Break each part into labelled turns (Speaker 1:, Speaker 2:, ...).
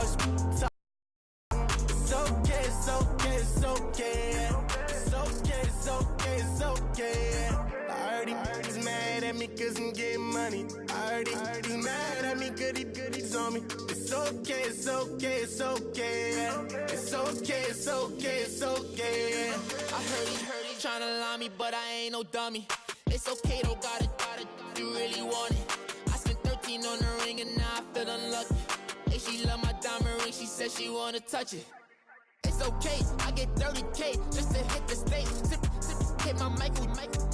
Speaker 1: talk. It's okay, it's okay, it's okay. It's okay, it's okay, it's okay. I heard he's mad at me cause I'm getting money. I heard he's mad at me cause he's on me. It's okay, it's okay, it's okay. It's okay, it's okay, it's okay. I heard he tryna lie me, but I ain't no dummy. It's okay though, got it, you really want it. I spent 13 on the ring and now I feel unlucky. Hey, she love my diamond ring, she said she wanna touch it. It's okay, I get 30K just to hit the stage. Sip, hit my Michael,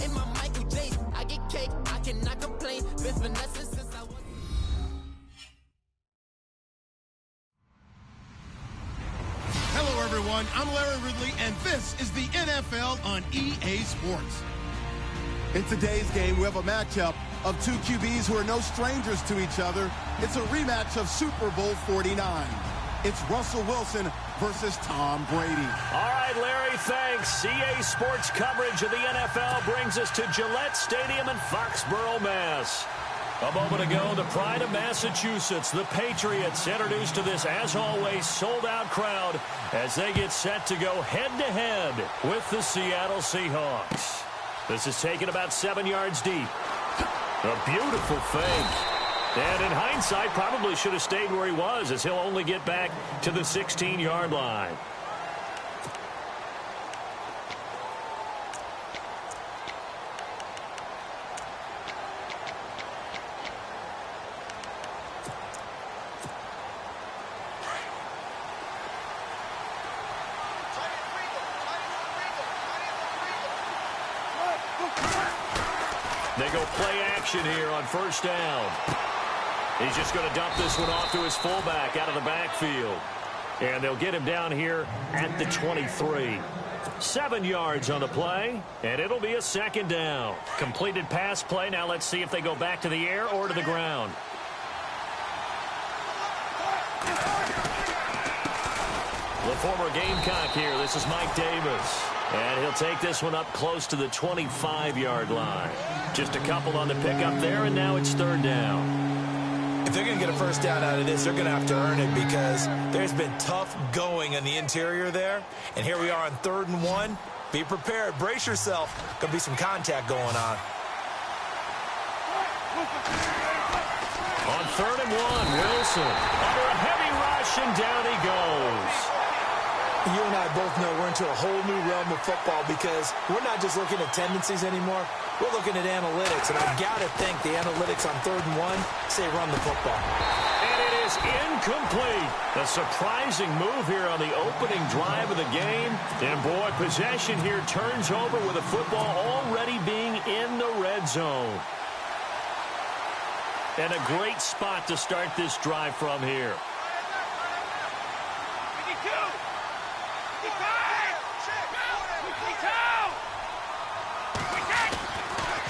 Speaker 1: in my Michael J. I get cake, I cannot complain. Been finessing since I was.
Speaker 2: Hello, everyone. I'm Larry Ridley, and this is the NFL on EA Sports.
Speaker 3: In today's game, we have a matchup of two QBs who are no strangers to each other. It's a rematch of Super Bowl 49. It's Russell Wilson versus Tom Brady.
Speaker 4: All right, Larry, thanks. EA Sports coverage of the NFL brings us to Gillette Stadium in Foxborough, Mass. A moment ago, the pride of Massachusetts, the Patriots, introduced to this, as always, sold-out crowd as they get set to go head-to-head with the Seattle Seahawks. This is taken about 7 yards deep. A beautiful fake. And in hindsight, probably should have stayed where he was, as he'll only get back to the 16-yard line. They go play action here on first down. He's just going to dump this one off to his fullback out of the backfield. And they'll get him down here at the 23. 7 yards on the play, and it'll be a second down. Completed pass play. Now let's see if they go back to the air or to the ground. The former Gamecock here. This is Mike Davis. And he'll take this one up close to the 25-yard line. Just a couple on the pickup there, and now it's third down.
Speaker 5: If they're going to get a first down out of this, they're going to have to earn it because there's been tough going in the interior there. And here we are on 3rd and 1. Be prepared. Brace yourself. Going to be some contact going on.
Speaker 4: On 3rd and 1, Wilson under a heavy rush, and down he goes.
Speaker 5: You and I both know we're into a whole new realm of football because we're not just looking at tendencies anymore. We're looking at analytics, and I've got to think the analytics on 3rd and 1 say run the football.
Speaker 4: And it is incomplete. A surprising move here on the opening drive of the game. And, boy, possession here turns over with the football already being in the red zone. And a great spot to start this drive from here.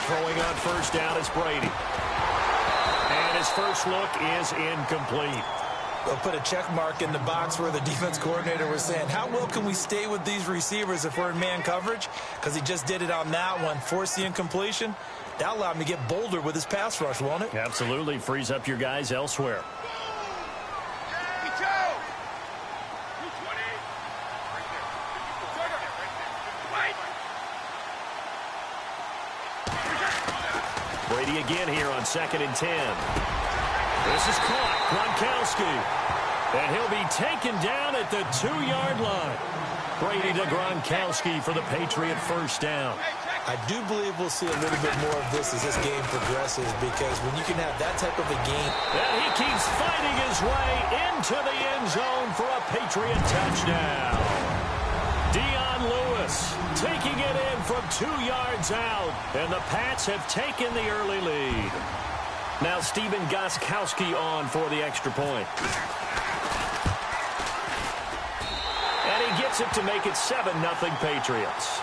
Speaker 4: Throwing on first down is Brady. And his first look is incomplete.
Speaker 5: They'll put a check mark in the box where the defense coordinator was saying, how well can we stay with these receivers if we're in man coverage? Because he just did it on that one, forced the incompletion. That allowed him to get bolder with his pass rush, won't it?
Speaker 4: Absolutely. Frees up your guys elsewhere. Brady again here on 2nd and 10. This is caught. Gronkowski. And he'll be taken down at the 2-yard line. Brady to Gronkowski for the Patriot first down.
Speaker 5: I do believe we'll see a little bit more of this as this game progresses because when you can have that type of a game.
Speaker 4: And he keeps fighting his way into the end zone for a Patriot touchdown. Dion Lewis taking it in from 2 yards out. And the Pats have taken the early lead. Now Stephen Gostkowski on for the extra point. And he gets it to make it 7-0 Patriots.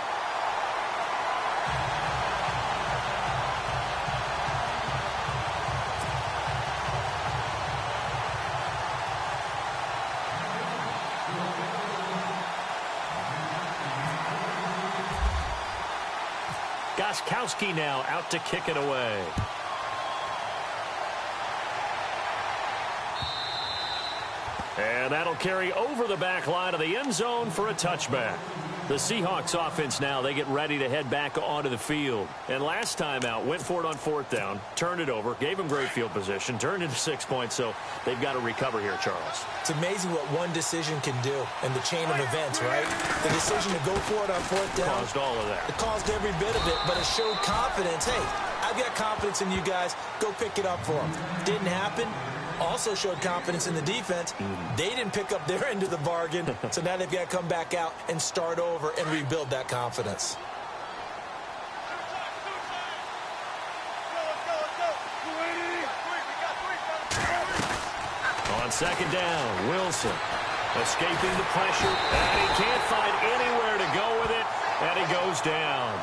Speaker 4: Gostkowski now out to kick it away. And that'll carry over the back line of the end zone for a touchback. The Seahawks offense now, they get ready to head back onto the field. And last time out, went for it on 4th down, turned it over, gave them great field position, turned into 6 points, so they've got to recover here, Charles.
Speaker 5: It's amazing what one decision can do in the chain of events, right? The decision to go for it on 4th down.
Speaker 4: Caused all of that.
Speaker 5: It caused every bit of it, but it showed confidence. Hey, I've got confidence in you guys. Go pick it up for them. Didn't happen. Also showed confidence in the defense. They didn't pick up their end of the bargain, so now they've got to come back out and start over and rebuild that confidence.
Speaker 4: On 2nd down, Wilson escaping the pressure, and he can't find anywhere to go with it, and he goes down.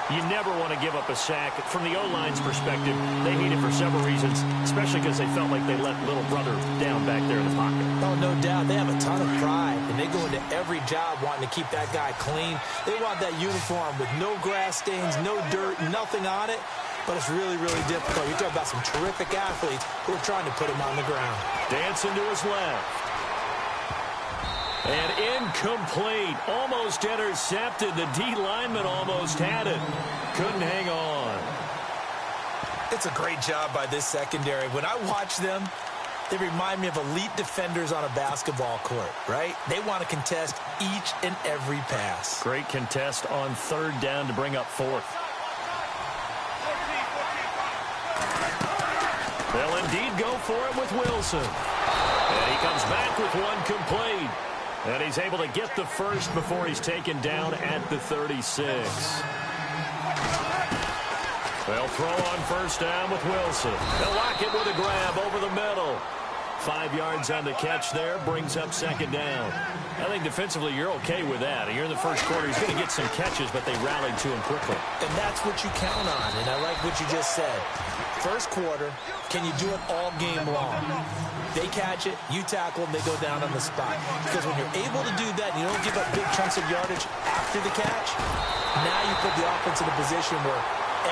Speaker 4: You never want to give up a sack. From the O-line's perspective, they hate it for several reasons, especially because they felt like they let little brother down back there in the pocket.
Speaker 5: Oh, no doubt. They have a ton of pride, and they go into every job wanting to keep that guy clean. They want that uniform with no grass stains, no dirt, nothing on it. But it's really, really difficult. You're talking about some terrific athletes who are trying to put him on the ground.
Speaker 4: Dancing to his left. And incomplete. Almost intercepted. The D lineman almost had it. Couldn't hang on.
Speaker 5: It's a great job by this secondary. When I watch them, they remind me of elite defenders on a basketball court, right? They want to contest each and every pass.
Speaker 4: Great contest on 3rd down to bring up 4th. They'll indeed go for it with Wilson. And he comes back with one complete. And he's able to get the first before he's taken down at the 36. They'll throw on 1st down with Wilson. They'll lock it with a grab over the middle. 5 yards on the catch there, brings up 2nd down. I think defensively you're okay with that. Here in the first quarter, he's going to get some catches, but they rallied to him quickly.
Speaker 5: And that's what you count on, and I like what you just said. First quarter, can you do it all game long? They catch it, you tackle them, they go down on the spot. Because when you're able to do that, and you don't give up big chunks of yardage after the catch, now you put the offense in a position where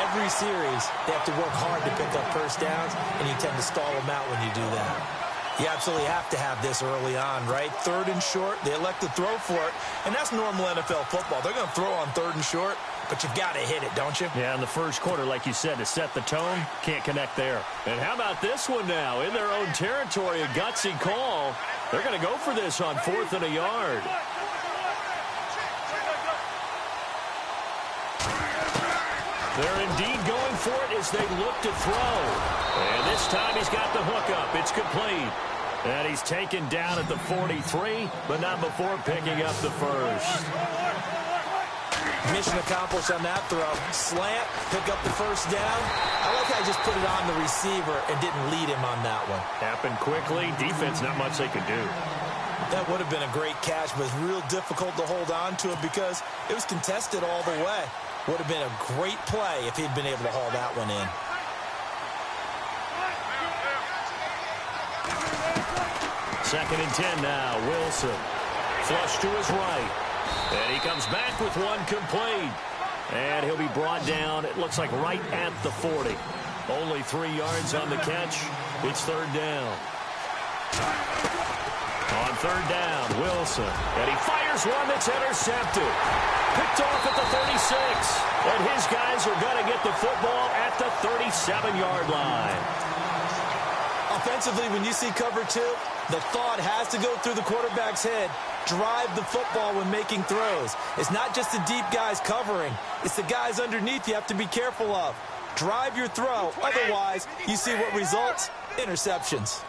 Speaker 5: every series they have to work hard to pick up 1st downs, and you tend to stall them out when you do that. You absolutely have to have this early on, right? 3rd and short, they elect to throw for it, and that's normal NFL football. They're going to throw on 3rd and short, but you've got to hit it, don't you?
Speaker 4: Yeah, in the first quarter, like you said, to set the tone, can't connect there. And how about this one now? In their own territory, a gutsy call. They're going to go for this on 4th and a yard. They're indeed going for it as they look to throw. And this time he's got the hook up. It's complete. And he's taken down at the 43, but not before picking up the first.
Speaker 5: Mission accomplished on that throw. Slant, pick up the 1st down. I like how he just put it on the receiver and didn't lead him on that one.
Speaker 4: Happened quickly. Defense, not much they could do.
Speaker 5: That would have been a great catch, but it's real difficult to hold on to it because it was contested all the way. Would have been a great play if he'd been able to haul that one in.
Speaker 4: Second and 10 now. Wilson. Flush to his right. And he comes back with one complete. And he'll be brought down, it looks like right at the 40. Only 3 yards on the catch. It's 3rd down. On 3rd down, Wilson. And he fires one that's intercepted. Picked off at the 36. And his guys are going to get the football at the 37-yard line.
Speaker 5: Offensively, when you see cover 2, the thought has to go through the quarterback's head. Drive the football when making throws. It's not just the deep guys covering. It's the guys underneath you have to be careful of. Drive your throw. Otherwise, you see what results? Interceptions.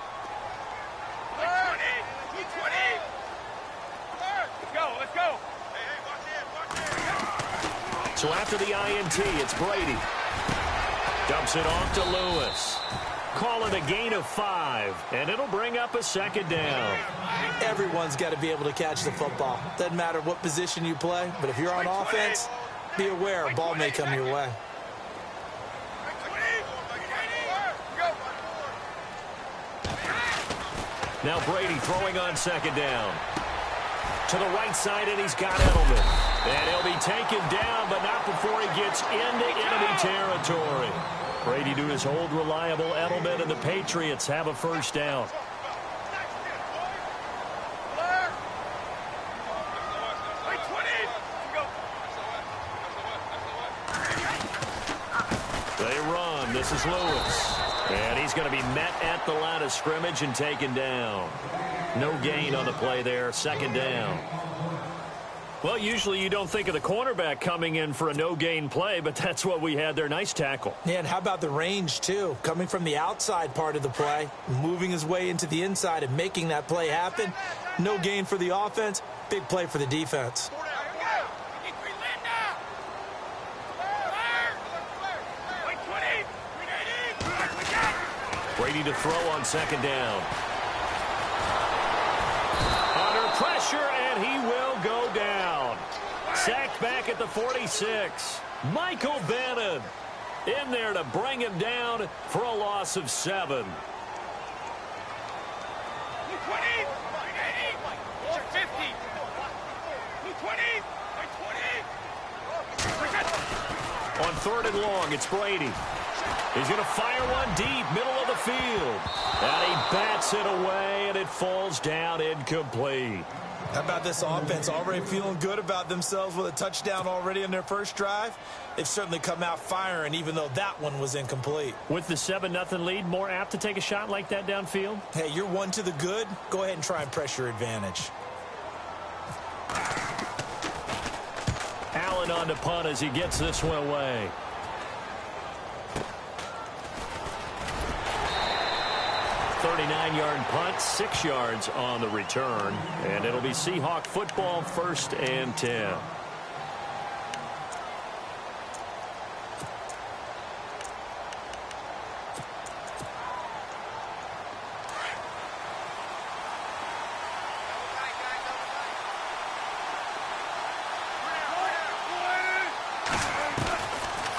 Speaker 4: So after the INT, it's Brady. Dumps it off to Lewis. Call it a gain of 5, and it'll bring up a 2nd down.
Speaker 5: Everyone's got to be able to catch the football. Doesn't matter what position you play, but if you're on offense, be aware a ball may come your way.
Speaker 4: Now Brady throwing on 2nd down. To the right side, and he's got Edelman. And he'll be taken down, but not before he gets into enemy territory. Brady to his old reliable Edelman, and the Patriots have a 1st down. They run. This is Lewis. And he's going to be met at the line of scrimmage and taken down. No gain on the play there. Second down. Well, usually you don't think of the cornerback coming in for a no-gain play, but that's what we had there. Nice tackle.
Speaker 5: Yeah, and how about the range, too? Coming from the outside part of the play, moving his way into the inside and making that play happen. No gain for the offense. Big play for the defense.
Speaker 4: Brady to throw on second down. Under pressure, and he will go down. Sacked back at the 46. Michael Bannon in there to bring him down for a loss of 7. On third and long, it's Brady. He's going to fire one deep, middle of the field. And he bats it away, and it falls down incomplete.
Speaker 5: How about this offense already feeling good about themselves with a touchdown already in their first drive? They've certainly come out firing, even though that one was incomplete.
Speaker 4: With the 7-0 lead, more apt to take a shot like that downfield?
Speaker 5: Hey, you're one to the good. Go ahead and try and press your advantage.
Speaker 4: Allen on the punt as he gets this one away. .39-yard punt, 6 yards on the return, and it'll be Seahawk football, 1st and 10.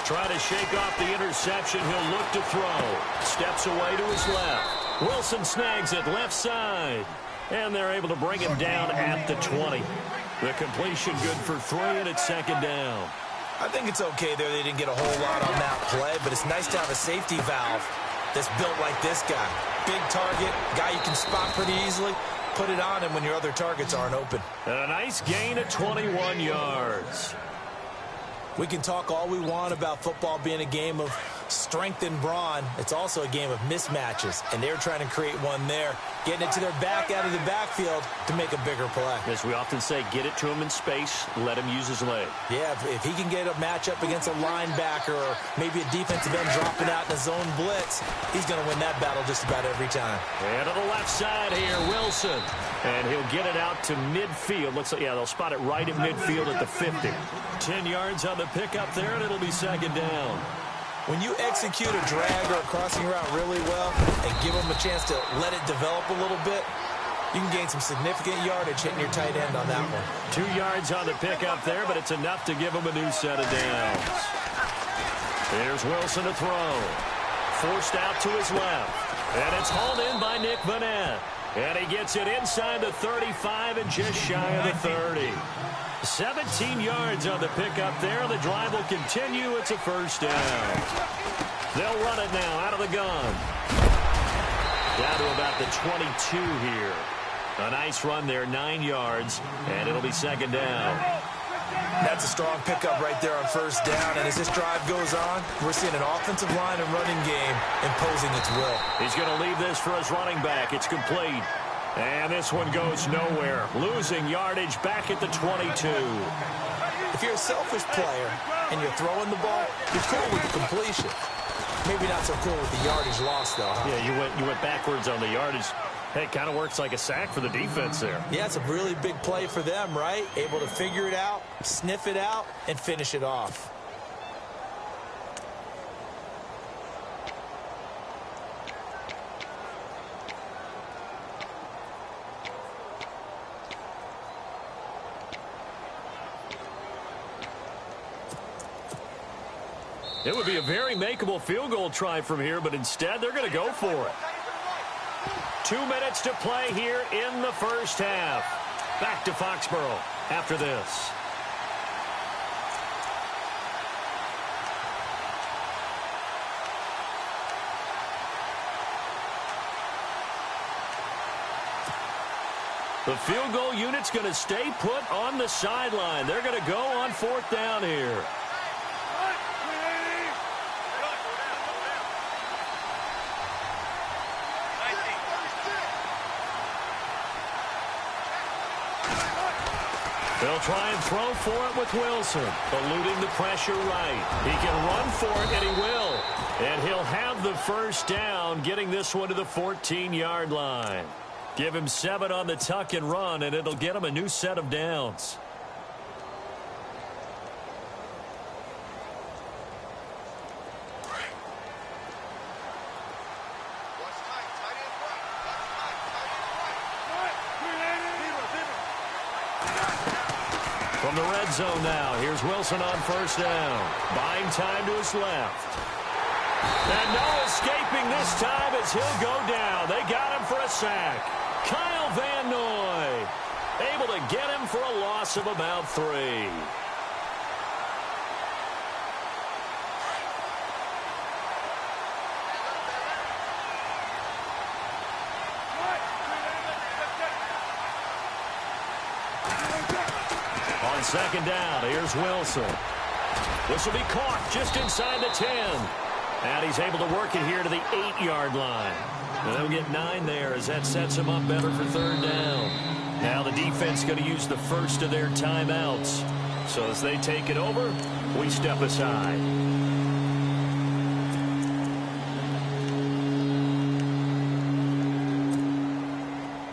Speaker 4: Try to shake off the interception. He'll look to throw. Steps away to his left. Wilson snags it left side. And they're able to bring him down at the 20. The completion good for 3, and it's second down.
Speaker 5: I think it's okay there. They didn't get a whole lot on that play, but it's nice to have a safety valve that's built like this guy. Big target, guy you can spot pretty easily. Put it on him when your other targets aren't open.
Speaker 4: And a nice gain of 21 yards.
Speaker 5: We can talk all we want about football being a game of strength and brawn. It's also a game of mismatches, and they're trying to create one there, getting it to their back out of the backfield to make a bigger play.
Speaker 4: As we often say, get it to him in space, let him use his leg.
Speaker 5: Yeah, if he can get a matchup against a linebacker or maybe a defensive end dropping out in a zone blitz, he's going to win that battle just about every time.
Speaker 4: And to the left side here, Wilson. And he'll get it out to midfield. Looks like, yeah, they'll spot it right at midfield at the 50. 10 yards on the pickup there, and it'll be second down.
Speaker 5: When you execute a drag or a crossing route really well and give them a chance to let it develop a little bit, you can gain some significant yardage hitting your tight end on that one.
Speaker 4: 2 yards on the pickup there, but it's enough to give him a new set of downs. Here's Wilson to throw. Forced out to his left. And it's hauled in by Nick Vanette. And he gets it inside the 35 and just shy of the 30. 17 yards on the pickup there. The drive will continue. It's a first down. They'll run it now out of the gun. Down to about the 22 here. A nice run there, 9 yards, and it'll be second down.
Speaker 5: That's a strong pickup right there on first down, and as this drive goes on, we're seeing an offensive line and running game imposing its will.
Speaker 4: He's going to leave this for his running back. It's complete. And this one goes nowhere. Losing yardage back at the 22.
Speaker 5: If you're a selfish player and you're throwing the ball, you're cool with the completion. Maybe not so cool with the yardage loss, though. Huh?
Speaker 4: Yeah, you went backwards on the yardage. Hey, it kind of works like a sack for the defense there.
Speaker 5: Yeah, it's a really big play for them, right? Able to figure it out, sniff it out, and finish it off.
Speaker 4: It would be a very makeable field goal try from here, but instead they're going to go for it. 2 minutes to play here in the first half. Back to Foxborough after this. The field goal unit's going to stay put on the sideline. They're going to go on 4th down here. They'll try and throw for it with Wilson, eluding the pressure right. He can run for it, and he will. And he'll have the first down, getting this one to the 14-yard line. Give him 7 on the tuck and run, and it'll get him a new set of downs. From the red zone now, here's Wilson on first down. Buying time to his left. And no escaping this time as he'll go down. They got him for a sack. Kyle Van Noy able to get him for a loss of about 3. On second down, here's Wilson. This will be caught just inside the 10. And he's able to work it here to the 8-yard line. And they'll get 9 there as that sets him up better for third down. Now the defense going to use the first of their timeouts. So as they take it over, we step aside.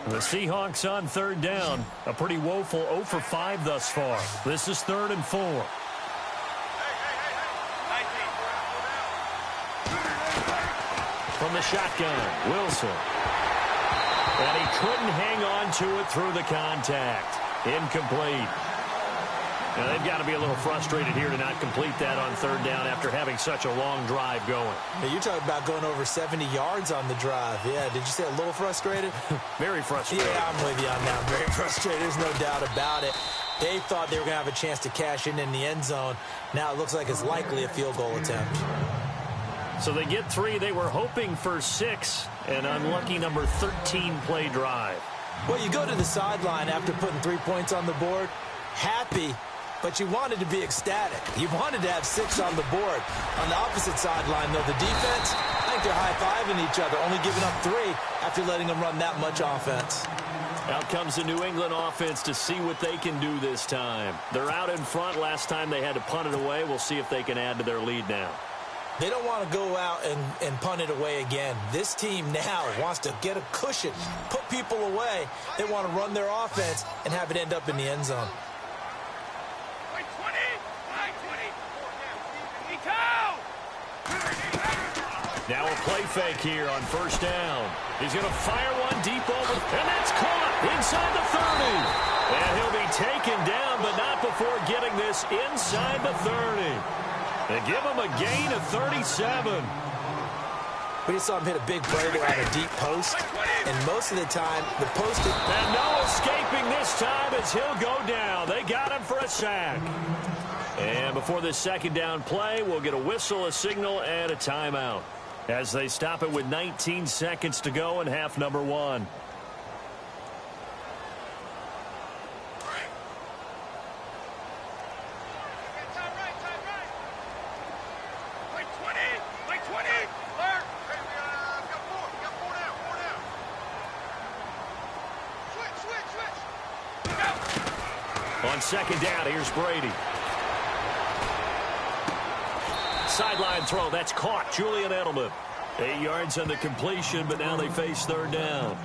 Speaker 4: The Seahawks on third down. A pretty woeful 0 for 5 thus far. This is 3rd and 4. From the shotgun, Wilson. And he couldn't hang on to it through the contact. Incomplete. Now, they've got to be a little frustrated here to not complete that on third down after having such a long drive going.
Speaker 5: Hey, you're talking about going over 70 yards on the drive. Yeah, did you say a little frustrated?
Speaker 4: Very frustrated.
Speaker 5: Yeah, I'm with you on that. Very frustrated. There's no doubt about it. They thought they were going to have a chance to cash in the end zone. Now it looks like it's likely a field goal attempt.
Speaker 4: So they get 3. They were hoping for 6. An unlucky number 13 play drive.
Speaker 5: Well, you go to the sideline after putting 3 points on the board, happy, but you wanted to be ecstatic. You wanted to have 6 on the board. On the opposite sideline, though, the defense, I think they're high-fiving each other, only giving up 3 after letting them run that much offense.
Speaker 4: Out comes the New England offense to see what they can do this time. They're out in front. Last time they had to punt it away. We'll see if they can add to their lead now.
Speaker 5: They don't want to go out and punt it away again. This team now wants to get a cushion, put people away. They want to run their offense and have it end up in the end zone.
Speaker 4: Now a play fake here on first down. He's going to fire one deep over, and that's caught inside the 30. And he'll be taken down, but not before getting this inside the 30. They give him a gain of 37.
Speaker 5: We just saw him hit a big play there on a deep post, and most of the time, the post...
Speaker 4: And no escaping this time as he'll go down. They got him for a sack. And before this second down play, we'll get a whistle, a signal, and a timeout as they stop it with 19 seconds to go in half number 1. On second down, here's Brady. Sideline throw, that's caught. Julian Edelman. 8 yards on the completion, but now they face third down.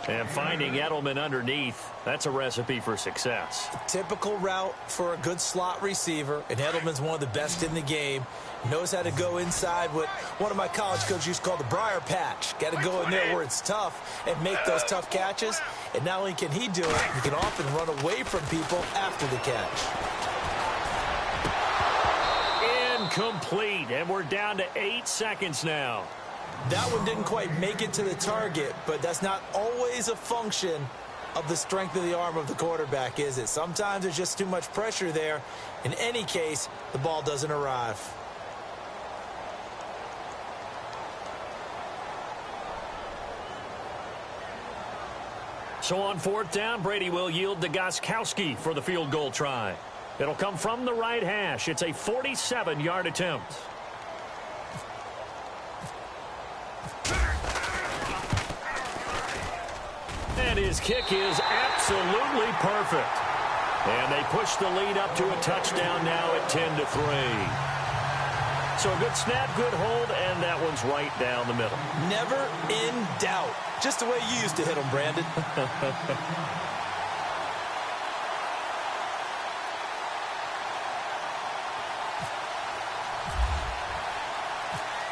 Speaker 4: And finding Edelman underneath, that's a recipe for success.
Speaker 5: Typical route for a good slot receiver, and Edelman's one of the best in the game. Knows how to go inside what one of my college coaches used to call the briar patch. Got to go in there where it's tough and make those tough catches. And not only can he do it, he can often run away from people after the catch.
Speaker 4: Incomplete, and we're down to 8 seconds now.
Speaker 5: That one didn't quite make it to the target, but that's not always a function of the strength of the arm of the quarterback, is it? Sometimes there's just too much pressure there. In any case, the ball doesn't arrive.
Speaker 4: So on fourth down, Brady will yield to Gostkowski for the field goal try. It'll come from the right hash. It's a 47-yard attempt. And his kick is absolutely perfect. And they push the lead up to a touchdown now at 10-3. So a good snap, good hold, and that one's right down the middle.
Speaker 5: Never in doubt. Just the way you used to hit them, Brandon.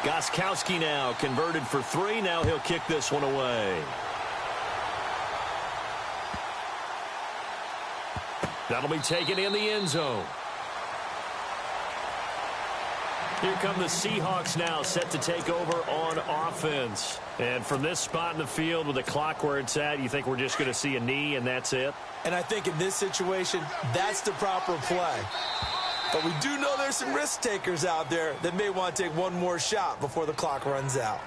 Speaker 4: Gostkowski now converted for 3. Now he'll kick this one away. That'll be taken in the end zone. Here come the Seahawks now, set to take over on offense. And from this spot in the field with the clock where it's at, you think we're just going to see a knee and that's it?
Speaker 5: And I think in this situation, that's the proper play. But we do know there's some risk takers out there that may want to take one more shot before the clock runs out.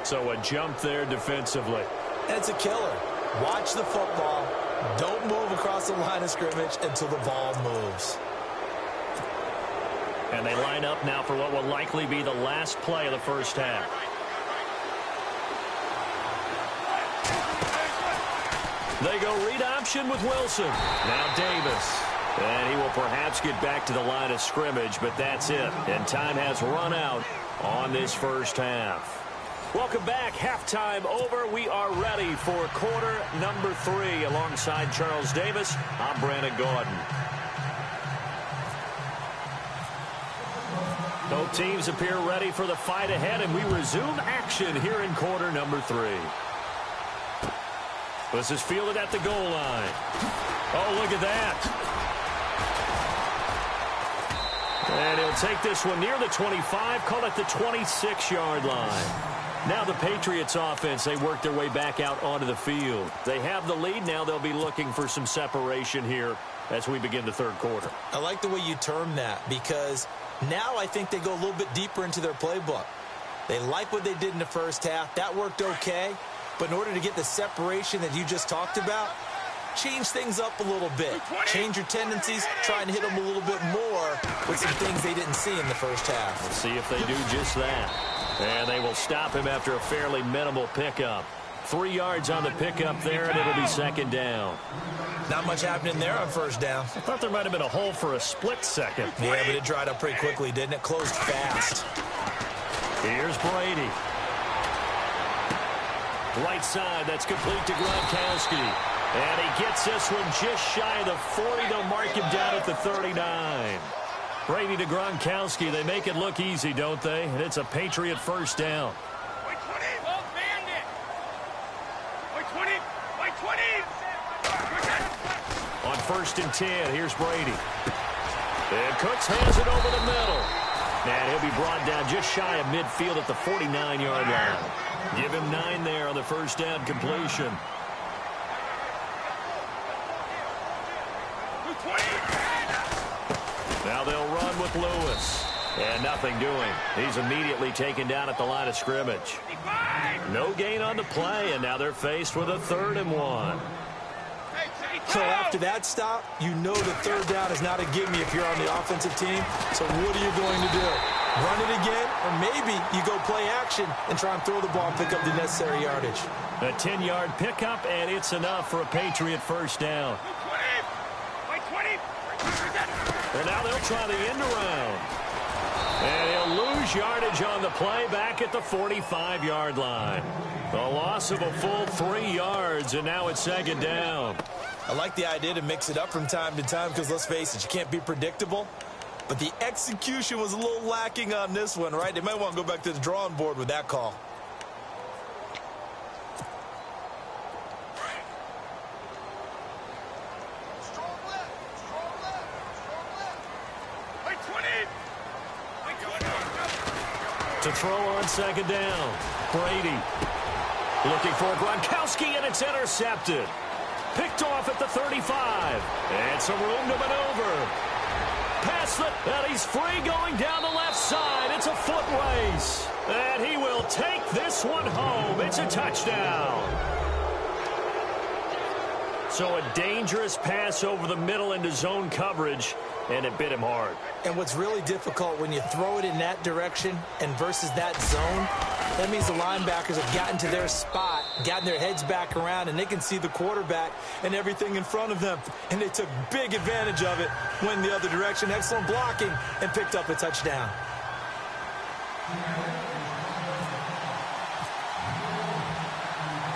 Speaker 4: So a jump there defensively.
Speaker 5: And it's a killer. Watch the football. Don't move across the line of scrimmage until the ball moves.
Speaker 4: And they line up now for what will likely be the last play of the first half. They go read option with Wilson. Now Davis. And he will perhaps get back to the line of scrimmage, but that's it. And time has run out on this first half. Welcome back. Halftime over. We are ready for quarter number 3. Alongside Charles Davis, I'm Brandon Gordon. Both teams appear ready for the fight ahead, and we resume action here in quarter number 3. This is fielded at the goal line. Oh, look at that. And he'll take this one near the 25, call it the 26-yard line. Now the Patriots offense, they work their way back out onto the field. They have the lead. Now they'll be looking for some separation here as we begin the third quarter.
Speaker 5: I like the way you term that because now I think they go a little bit deeper into their playbook. They like what they did in the first half. That worked okay. But in order to get the separation that you just talked about, change things up a little bit. Change your tendencies. Try and hit them a little bit more with some things they didn't see in the first half.
Speaker 4: We'll see if they do just that. And they will stop him after a fairly minimal pickup. 3 yards on the pickup there, and it'll be second down.
Speaker 5: Not much happening there on first down.
Speaker 4: I thought there might have been a hole for a split second.
Speaker 5: Yeah, but it dried up pretty quickly, didn't it? Closed fast.
Speaker 4: Here's Brady. Right side, that's complete to Gronkowski. And he gets this one just shy of the 40. They'll mark him down at the 39. Brady to Gronkowski. They make it look easy, don't they? And it's a Patriot first down. On 1st and 10, here's Brady. And Cooks hands it over the middle. And he'll be brought down just shy of midfield at the 49-yard line. Give him 9 there on the first down completion. Now they'll run with Lewis. And nothing doing. He's immediately taken down at the line of scrimmage. No gain on the play, and now they're faced with a 3rd and 1.
Speaker 5: So after that stop, you know the third down is not a gimme if you're on the offensive team. So what are you going to do? Run it again? Or maybe you go play action and try and throw the ball and pick up the necessary yardage.
Speaker 4: A 10-yard pickup, and it's enough for a Patriot first down. And now they'll try the end around. And he'll lose yardage on the play back at the 45-yard line. A loss of a full 3 yards, and now it's second down.
Speaker 5: I like the idea to mix it up from time to time because, let's face it, you can't be predictable. But the execution was a little lacking on this one, right? They might want to go back to the drawing board with that call.
Speaker 4: To throw on second down. Brady looking for Gronkowski, and it's intercepted. Picked off at the 35. And some room to maneuver. Past the, and he's free going down the left side. It's a foot race. And he will take this one home. It's a touchdown. So a dangerous pass over the middle into zone coverage, and it bit him hard.
Speaker 5: And what's really difficult when you throw it in that direction and versus that zone, that means the linebackers have gotten to their spot gotten their heads back around, and they can see the quarterback and everything in front of them. And they took big advantage of it, went the other direction, excellent blocking, and picked up a touchdown.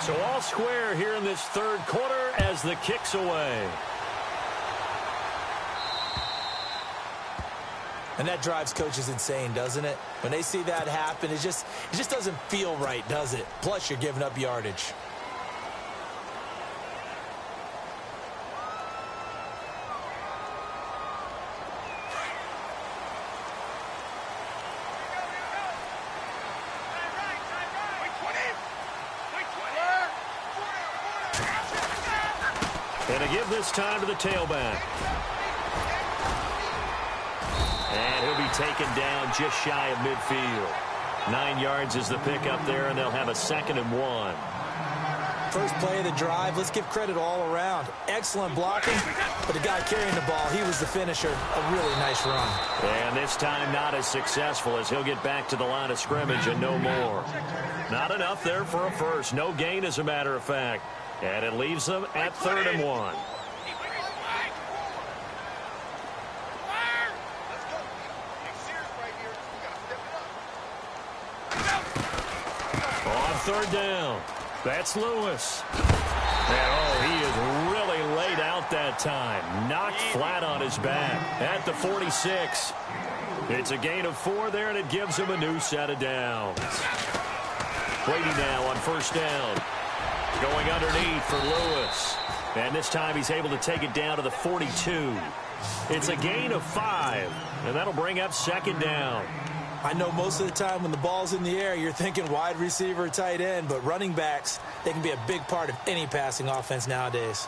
Speaker 4: So all square here in this third quarter as the kick's away.
Speaker 5: And that drives coaches insane, doesn't it? When they see that happen, it just doesn't feel right, does it? Plus, you're giving up yardage.
Speaker 4: And to give this time to the tailback. And he'll be taken down just shy of midfield. 9 yards is the pickup there, and they'll have a 2nd and 1.
Speaker 5: First play of the drive, let's give credit all around. Excellent blocking, but the guy carrying the ball, he was the finisher. A really nice run.
Speaker 4: And this time not as successful as he'll get back to the line of scrimmage and no more. Not enough there for a first. No gain, as a matter of fact. And it leaves them at 3rd and 1. On 3rd down, that's Lewis. And, he is really laid out that time. Knocked flat on his back at the 46. It's a gain of 4 there, and it gives him a new set of downs. Brady now on 1st down. Going underneath for Lewis. And this time he's able to take it down to the 42. It's a gain of 5, and that'll bring up 2nd down.
Speaker 5: I know most of the time when the ball's in the air, you're thinking wide receiver, tight end, but running backs, they can be a big part of any passing offense nowadays.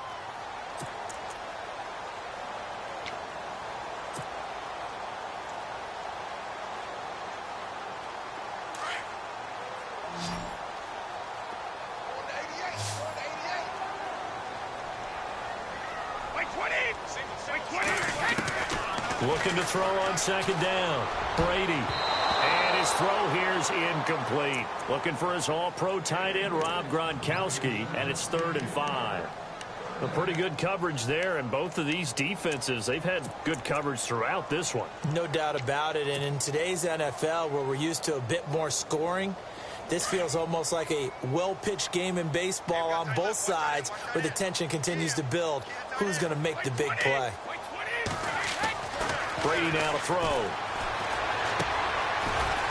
Speaker 4: Looking to throw on 2nd down. Brady. And his throw here is incomplete. Looking for his all-pro tight end, Rob Gronkowski, and it's 3rd and 5. A pretty good coverage there, and both of these defenses, they've had good coverage throughout this one.
Speaker 5: No doubt about it, and in today's NFL, where we're used to a bit more scoring, this feels almost like a well-pitched game in baseball on both sides, where the tension continues to build. Who's going to make the big play?
Speaker 4: Brady now to throw.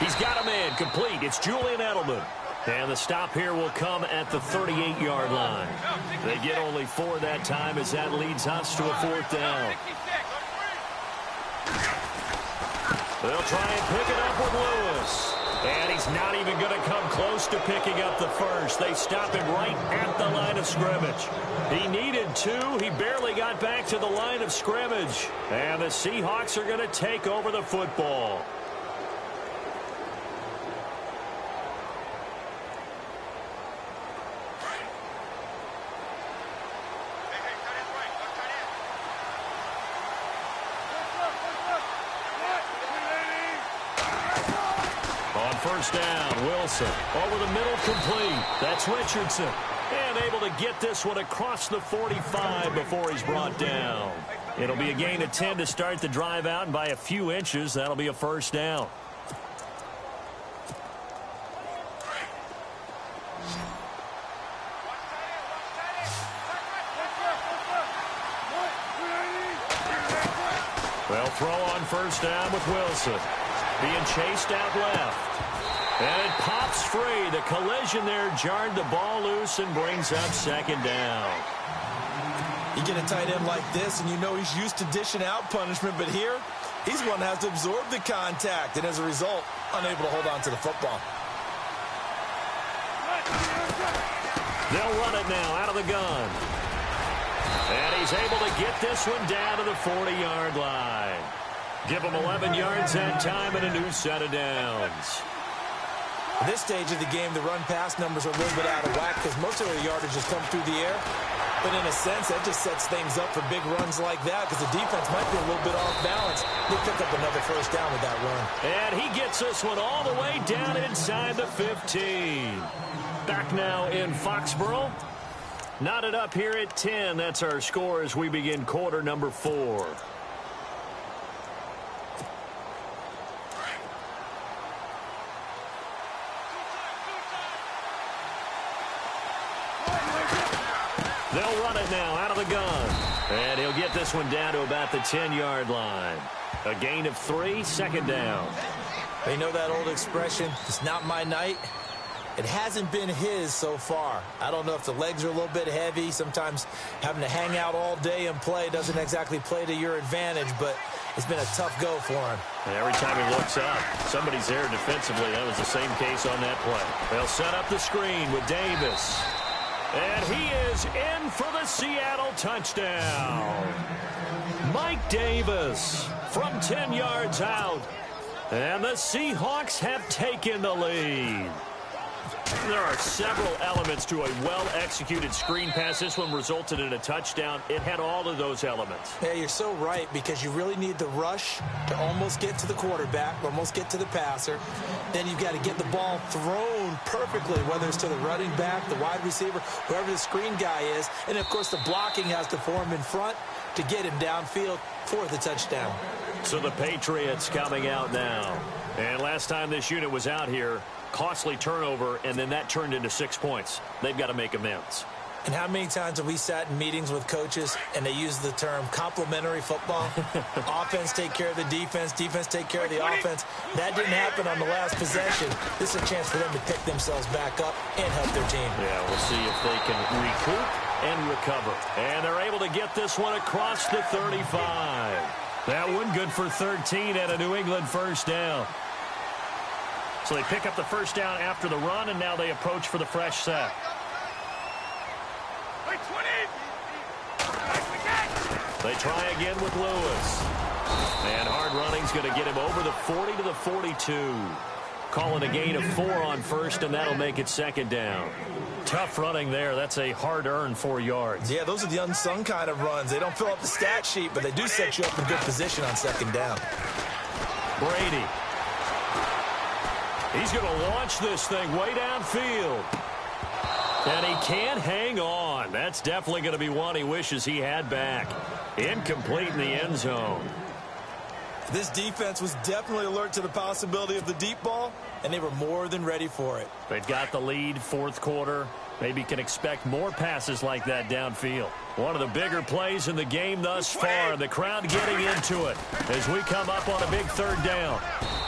Speaker 4: He's got a man complete. It's Julian Edelman. And the stop here will come at the 38-yard line. They get only 4 that time as that leads us to a 4th down. They'll try and pick it up with Lewis. And he's not even going to come close to picking up the first. They stop him right at the line of scrimmage. He needed 2. He barely got back to the line of scrimmage. And the Seahawks are going to take over the football. On 1st down, Wilson over the middle, complete. That's Richardson. And able to get this one across the 45 before he's brought down. It'll be a gain of 10 to start the drive out, and by a few inches, that'll be a 1st down. They'll throw on 1st down with Wilson. Being chased out left. And it pops free. The collision there jarred the ball loose and brings up 2nd down.
Speaker 5: You get a tight end like this, and you know he's used to dishing out punishment, but here, he's one that has to absorb the contact, and as a result, unable to hold on to the football.
Speaker 4: They'll run it now out of the gun. And he's able to get this one down to the 40-yard line. Give him 11 yards that time and a new set of downs.
Speaker 5: At this stage of the game, the run-pass numbers are a little bit out of whack because most of their yardage has come through the air. But in a sense, that just sets things up for big runs like that because the defense might be a little bit off balance. They pick up another 1st down with that run.
Speaker 4: And he gets this one all the way down inside the 15. back now in Foxborough. Knotted up here at 10. That's our score as we begin quarter number 4. They'll run it now out of the gun. And he'll get this one down to about the 10-yard line. A gain of 3, second down.
Speaker 5: You know that old expression, it's not my night? It hasn't been his so far. I don't know if the legs are a little bit heavy. Sometimes having to hang out all day and play doesn't exactly play to your advantage, but it's been a tough go for him.
Speaker 4: And every time he looks up, somebody's there defensively. That was the same case on that play. They'll set up the screen with Davis. And he is in for the Seattle touchdown. Mike Davis from 10 yards out. And the Seahawks have taken the lead. There are several elements to a well-executed screen pass. This one resulted in a touchdown. It had all of those elements.
Speaker 5: Yeah, you're so right, because you really need the rush to almost get to the quarterback, almost get to the passer. Then you've got to get the ball thrown perfectly, whether it's to the running back, the wide receiver, whoever the screen guy is. And, of course, the blocking has to form in front to get him downfield for the touchdown.
Speaker 4: So the Patriots coming out now. And last time this unit was out here, costly turnover, and then that turned into 6 points. They've got to make amends.
Speaker 5: And how many times have we sat in meetings with coaches and they use the term complementary football? Offense take care of the defense, defense take care of the offense. That didn't happen on the last possession. This is a chance for them to pick themselves back up and help their team.
Speaker 4: Yeah, we'll see if they can recoup and recover. And they're able to get this one across the 35. That one good for 13 at a New England first down. So they pick up the first down after the run, and now they approach for the fresh set. They try again with Lewis. And hard running's going to get him over the 40 to the 42. Calling a gain of 4 on first, and that'll make it second down. Tough running there. That's a hard-earned 4 yards.
Speaker 5: Yeah, those are the unsung kind of runs. They don't fill up the stat sheet, but they do set you up in good position on second down.
Speaker 4: Brady. He's going to launch this thing way downfield. And he can't hang on. That's definitely going to be one he wishes he had back. Incomplete in the end zone.
Speaker 5: This defense was definitely alert to the possibility of the deep ball, and they were more than ready for it.
Speaker 4: They've got the lead, fourth quarter. Maybe can expect more passes like that downfield. One of the bigger plays in the game thus far. The crowd getting into it as we come up on a big third down.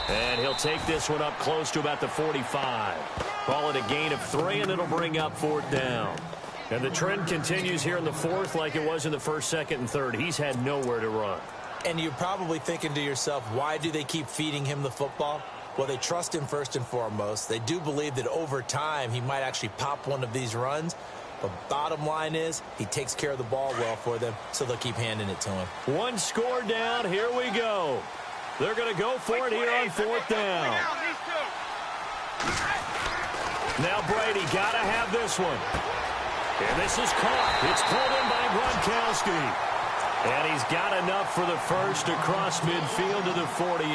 Speaker 4: And he'll take this one up close to about the 45. Call it a gain of 3, and it'll bring up fourth down. And the trend continues here in the fourth like it was in the first, second, and third. He's had nowhere to run.
Speaker 5: And you're probably thinking to yourself, why do they keep feeding him the football? Well, they trust him first and foremost. They do believe that over time he might actually pop one of these runs. But bottom line is he takes care of the ball well for them, so they'll keep handing it to him.
Speaker 4: One score down. Here we go. They're going to go for it here on fourth down. Now Brady got to have this one. And this is caught. It's pulled in by Gronkowski. And he's got enough for the first across midfield to the 48.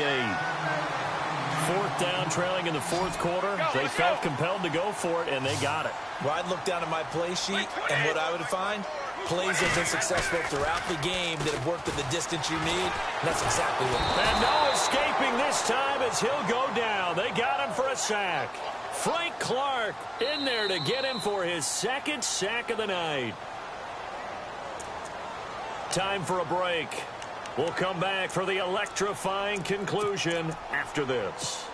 Speaker 4: Fourth down, trailing in the fourth quarter. They felt compelled to go for it, and they got it.
Speaker 5: Well, I'd look down at my play sheet, and what I would find, plays have been successful throughout the game that have worked at the distance you need. And that's exactly what.
Speaker 4: And no escaping this time as he'll go down. They got him for a sack. Frank Clark in there to get him for his second sack of the night. Time for a break. We'll come back for the electrifying conclusion after this.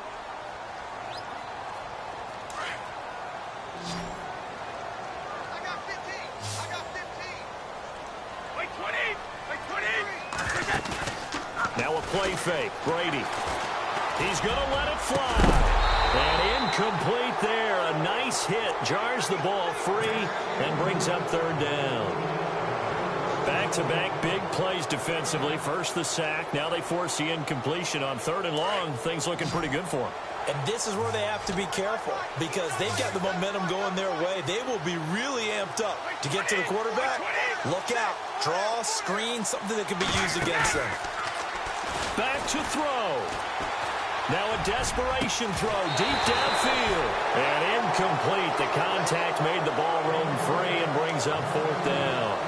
Speaker 6: I got 15. I got 15. Wait, 20. Wait, 20.
Speaker 4: Now a play fake. Brady. He's going to let it fly. And incomplete there. A nice hit. Jars the ball free and brings up third down. Back-to-back big plays defensively. First the sack. Now they force the incompletion on third and long. Things looking pretty good for them.
Speaker 5: And this is where they have to be careful because they've got the momentum going their way. They will be really amped up to get to the quarterback. Look out. Draw, screen, something that can be used against them.
Speaker 4: Back to throw. Now a desperation throw deep downfield. And incomplete. The contact made the ball roam free and brings up 4th down.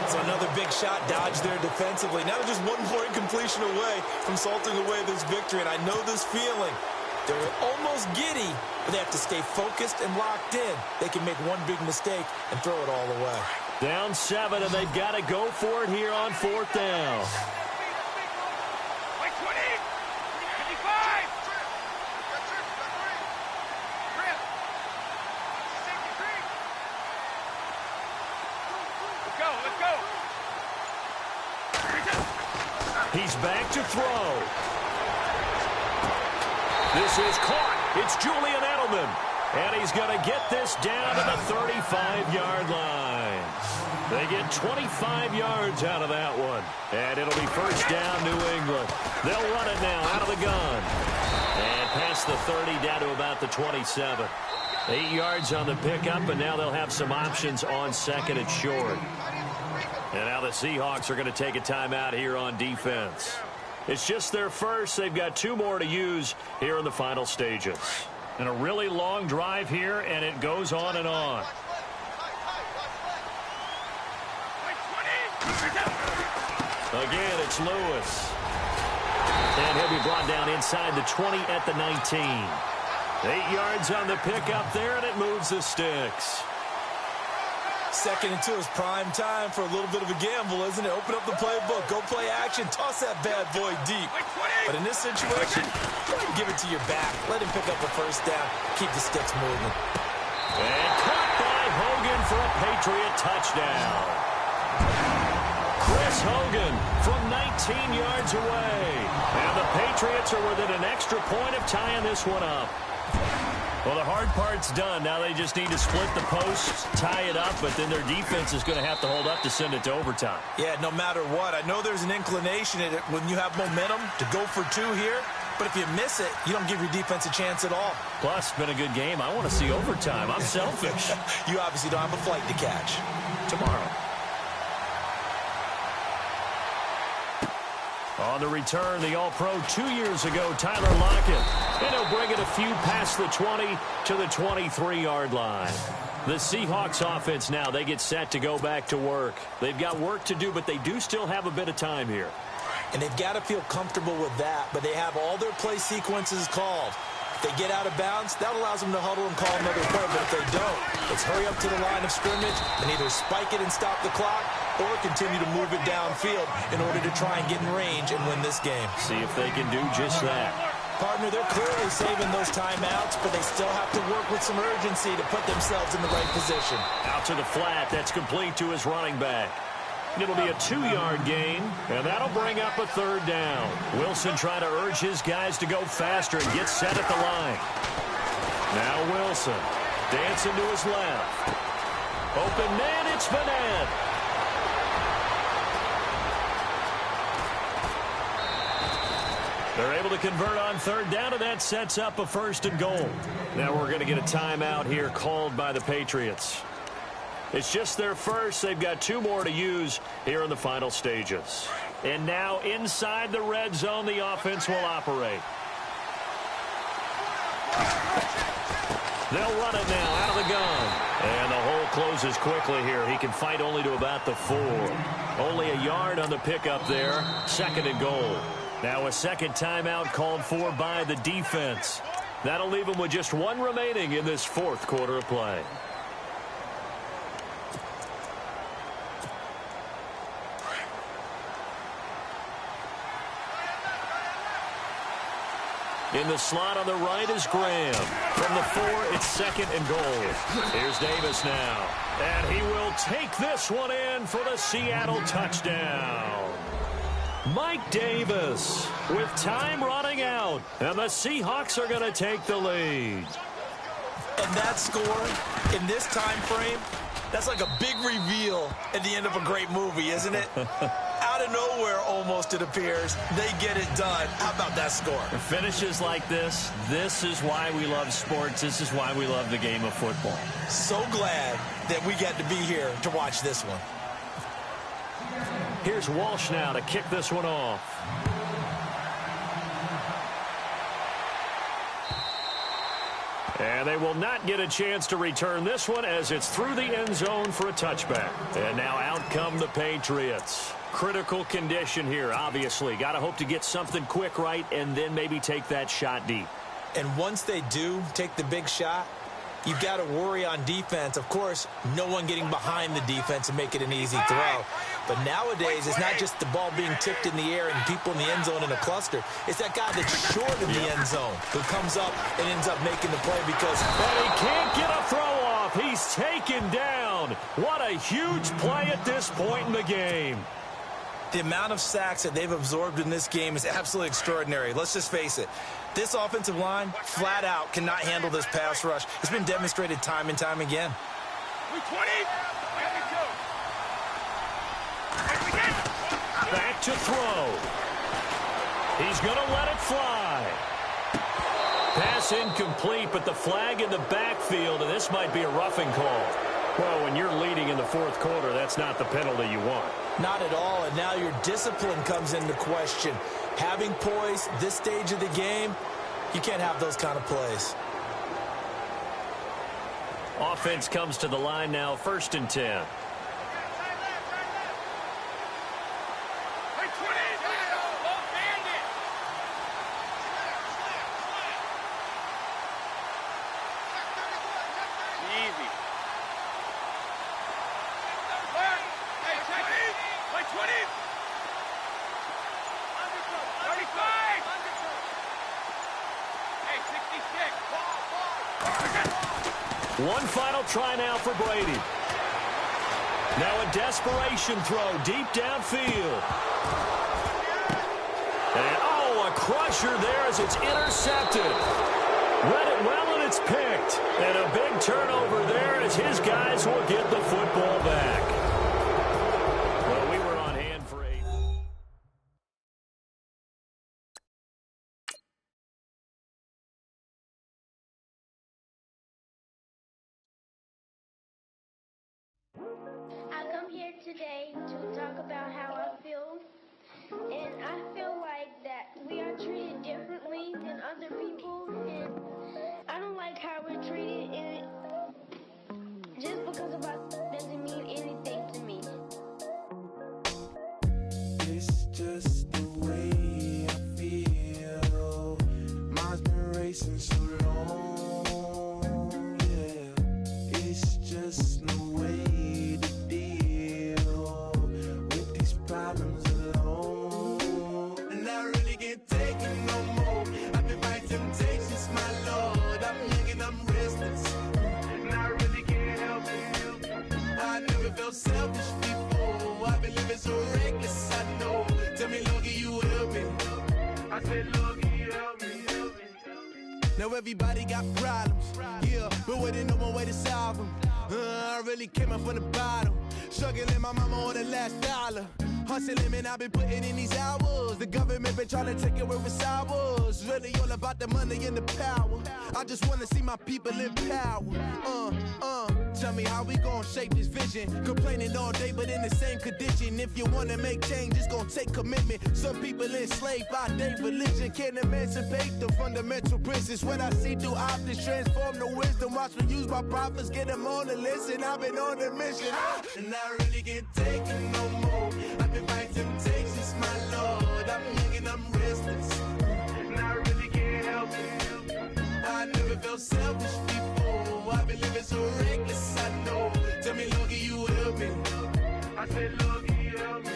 Speaker 5: So another big shot dodged there defensively. Now they're just one more incompletion away from salting away this victory. And I know this feeling. They're almost giddy, but they have to stay focused and locked in. They can make one big mistake and throw it all away.
Speaker 4: Down 7, and they've got to go for it here on 4th down.
Speaker 6: Wait, 20, 55. Let's go.
Speaker 4: He's back to throw. This is caught. It's Julian Edelman. And he's going to get this down to the 35-yard line. They get 25 yards out of that one. And it'll be 1st down, New England. They'll run it now out of the gun. And past the 30 down to about the 27. 8 yards on the pickup, and now they'll have some options on 2nd and short. And now the Seahawks are going to take a timeout here on defense. It's just their first. They've got 2 more to use here in the final stages. And a really long drive here, and it goes on and on. Again, it's Lewis. And he'll be brought down inside the 20 at the 19. 8 yards on the pickup there, and it moves the sticks.
Speaker 5: 2nd and 2 is prime time for a little bit of a gamble, isn't it? Open up the playbook, go play action, toss that bad boy deep. But in this situation, go ahead and give it to your back. Let him pick up the 1st down, keep the sticks moving.
Speaker 4: And caught by Hogan for a Patriot touchdown. Chris Hogan from 19 yards away. And the Patriots are within an extra point of tying this one up. Well, the hard part's done. Now they just need to split the posts, tie it up, but then their defense is going to have to hold up to send it to overtime.
Speaker 5: Yeah, no matter what. I know there's an inclination in it when you have momentum to go for 2 here, but if you miss it, you don't give your defense a chance at all.
Speaker 4: Plus, it's been a good game. I want to see overtime. I'm selfish.
Speaker 5: You obviously don't have a flight to catch.
Speaker 4: Tomorrow. On the return, the All-Pro 2 years ago, Tyler Lockett. And he'll bring it a few past the 20 to the 23-yard line. The Seahawks offense now, they get set to go back to work. They've got work to do, but they do still have a bit of time here.
Speaker 5: And they've got to feel comfortable with that, but they have all their play sequences called. If they get out of bounds, that allows them to huddle and call another play. But if they don't, let's hurry up to the line of scrimmage and either spike it and stop the clock or continue to move it downfield in order to try and get in range and win this game.
Speaker 4: See if they can do just that.
Speaker 5: Partner, they're clearly saving those timeouts, but they still have to work with some urgency to put themselves in the right position.
Speaker 4: Out to the flat. That's complete to his running back. It'll be a 2-yard gain, and that'll bring up a 3rd down. Wilson trying to urge his guys to go faster and get set at the line. Now Wilson dancing to his left. Open man, it's Vanette. They're able to convert on 3rd down, and that sets up a 1st and goal. Now we're going to get a timeout here called by the Patriots. It's just their first. They've got 2 more to use here in the final stages. And now inside the red zone, the offense will operate. They'll run it now out of the gun. And the hole closes quickly here. He can fight only to about the 4. Only a yard on the pickup there. 2nd and goal. Now a 2nd timeout called for by the defense. That'll leave them with just 1 remaining in this 4th quarter of play. In the slot on the right is Graham. From the 4, it's 2nd and goal. Here's Davis now. And he will take this one in for the Seattle touchdown. Mike Davis with time running out. And the Seahawks are going to take the lead.
Speaker 5: And that score in this time frame, that's like a big reveal at the end of a great movie, isn't it? Out of nowhere, almost, it appears, they get it done. How about that score?
Speaker 4: Finishes like this is why we love sports. This is why we love the game of football.
Speaker 5: So glad that we get to be here to watch this one.
Speaker 4: Here's Walsh now to kick this one off. And they will not get a chance to return this one as it's through the end zone for a touchback. And now out come the Patriots. Critical condition here, obviously. Got to hope to get something quick right and then maybe take that shot deep.
Speaker 5: And once they do take the big shot, you've got to worry on defense. Of course, no one getting behind the defense and make it an easy throw. But nowadays, it's not just the ball being tipped in the air and people in the end zone in a cluster. It's that guy that's short in the end zone who comes up and ends up making the play because...
Speaker 4: And he can't get a throw off. He's taken down. What a huge play at this point in the game.
Speaker 5: The amount of sacks that they've absorbed in this game is absolutely extraordinary. Let's just face it. This offensive line, flat out, cannot handle this pass rush. It's been demonstrated time and time again.
Speaker 4: Back to throw. He's going to let it fly. Pass incomplete, but the flag in the backfield, and this might be a roughing call. Well, when you're leading in the fourth quarter, that's not the penalty you want.
Speaker 5: Not at all, and now your discipline comes into question. Having poise this stage of the game, you can't have those kind of plays.
Speaker 4: Offense comes to the line now, 1st and 10. One final try now for Brady. Now a desperation throw deep downfield. And, oh, a crusher there as it's intercepted. Read it well, and it's picked. And a big turnover there as his guys will get the football back. Well, we were on hand for a...
Speaker 7: I come here today to talk about how I feel, and I feel like that we are treated differently than other people, and I don't like how we're treated, and just because of us doesn't mean anything to me.
Speaker 1: It's just the way I feel. Mine's been racing so long, yeah. It's just no way to deal with these problems alone. And I really can't take it no more. I've been fighting temptations, my Lord. I'm young and I'm restless, and I really can't help it. I never felt selfish before. I've been living so reckless, I know. Tell me, Lord, can you help me? I said, Lord, can you help me? Now everybody got problems, yeah, but waiting no one way to solve them. I really came up from the bottom, struggling my mama on the last dollar. Hustling, man, I've been putting in these hours. The government been trying to take away what's ours. Really all about the money and the power. I just want to see my people in power. Tell me how we gon' shape this vision. Complaining all day, but in the same condition. If you wanna make change, it's gon' take commitment. Some people enslaved by their religion can't emancipate the fundamental principles. What I see through optics transform the wisdom. Watch me use my prophets, get them on the listen. I've been on the mission, and I really can't take it no more. I've been fighting temptations, my Lord. I'm young and I'm restless, and I really can't help it. I never felt selfish before. I've been living so reckless, I know. Tell me, Lord, can you help me? I said, Lord, can you help me?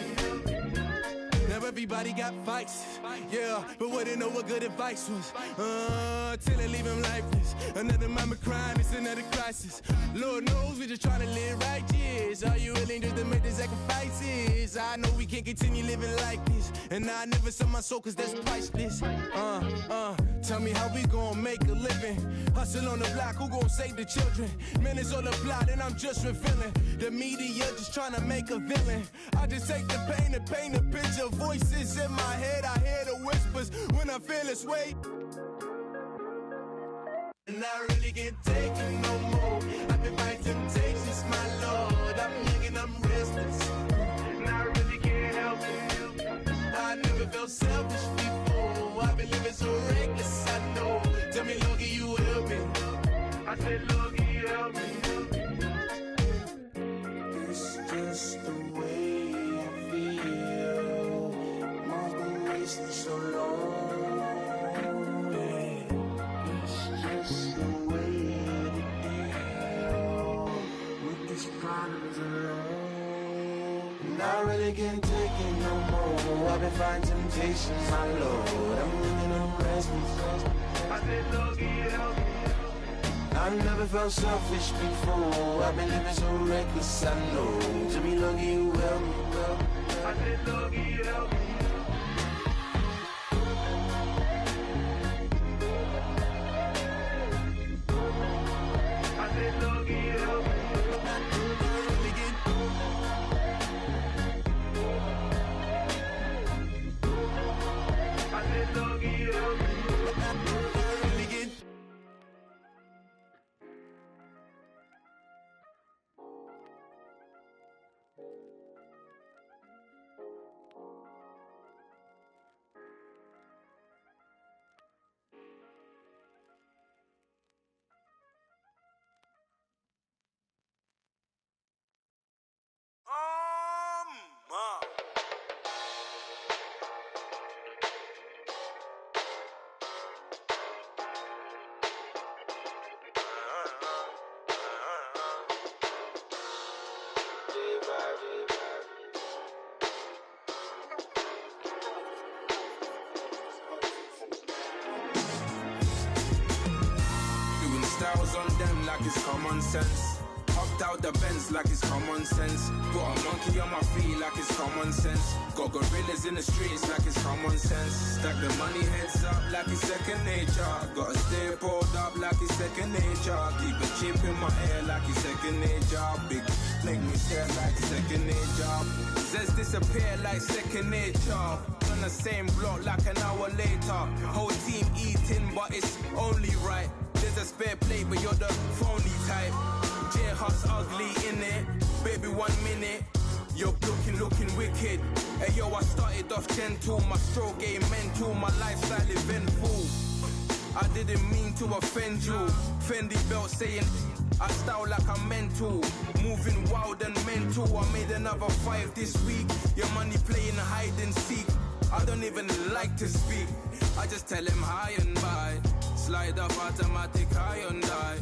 Speaker 1: Now everybody got fights, yeah, but wouldn't know what good advice was. Till I leave him lifeless. Another mama crying, it's another crisis. Lord knows we just trying to live righteous. Are you willing just to make the sacrifices? I know we can't continue living like this, and I never sell my soul cause that's priceless. Tell me how we gon' make a living. Hustle on the block, who gon' save the children? Minutes on the plot and I'm just revealing. The media just trying to make a villain. I just take the pain and paint a picture. Voices in my head, I hear the whispers when I feel this way. And I really can't take it no more. I've been fighting temptations, my Lord. I'm young and I'm restless, and I really can't help it. I never felt selfish before. I've been living so reckless, I know. Tell me, Lord, can you help me? not really getting taken no more. I've been fighting temptations, my Lord. I'm running on restless. I said, Lord, help me. I've never felt selfish before. I've been living so reckless, I know. To be lucky, you help me. I said, Lord, help me. I said, Lord, help me.
Speaker 8: Styles on them like it's common sense. Hopped out the Benz like it's common sense. Put a monkey on my feet like it's common sense. Got gorillas in the streets like it's common sense. Stack the money heads up like it's second nature. Gotta stay pulled up like it's second nature. Keep a chip in my ear like it's second nature. Big make me stare like second nature. Says disappear like second nature. On the same block like an hour later. Whole team eating but it's only right. There's a spare plate, but you're the phony type. J-Hut's ugly, innit? Baby, 1 minute. You're looking wicked. Hey, yo, I started off gentle. My stroke game mental. My lifestyle eventful. I didn't mean to offend you. Fendi belt saying I style like I'm mental. Moving wild and mental. I made another 5 this week. Your money playing hide and seek. I don't even like to speak. I just tell him hi and bye. Slide up automatic, high on die.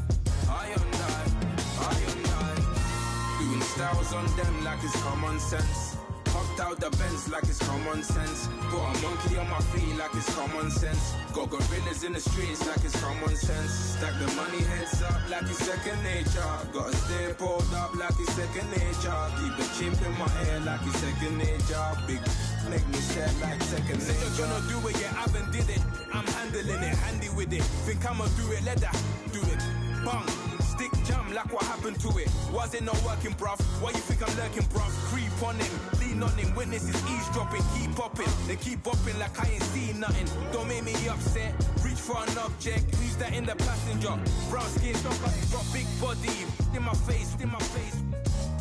Speaker 8: Doing styles on them like it's common sense. Hopped out the Benz like it's common sense. Put a monkey on my feet like it's common sense. Got gorillas in the streets like it's common sense. Stack the money heads up like it's second nature. Gotta stay pulled up like it's second nature. Keep the chip in my ear like it's second nature. Big make me stare like second nature. You're gonna do it, yeah, I haven't did it. I'm handling it, handy with it. Think I'ma do it, let that do it. Bang, stick jam like what happened to it. Was it not working, bruv? Why you think I'm lurking, bruv? Creep on him, lean on him. Witnesses eavesdropping, keep popping. They keep bopping like I ain't seen nothing. Don't make me upset. Reach for an object. Who's that in the passenger? Brown skin, got big body. In my face,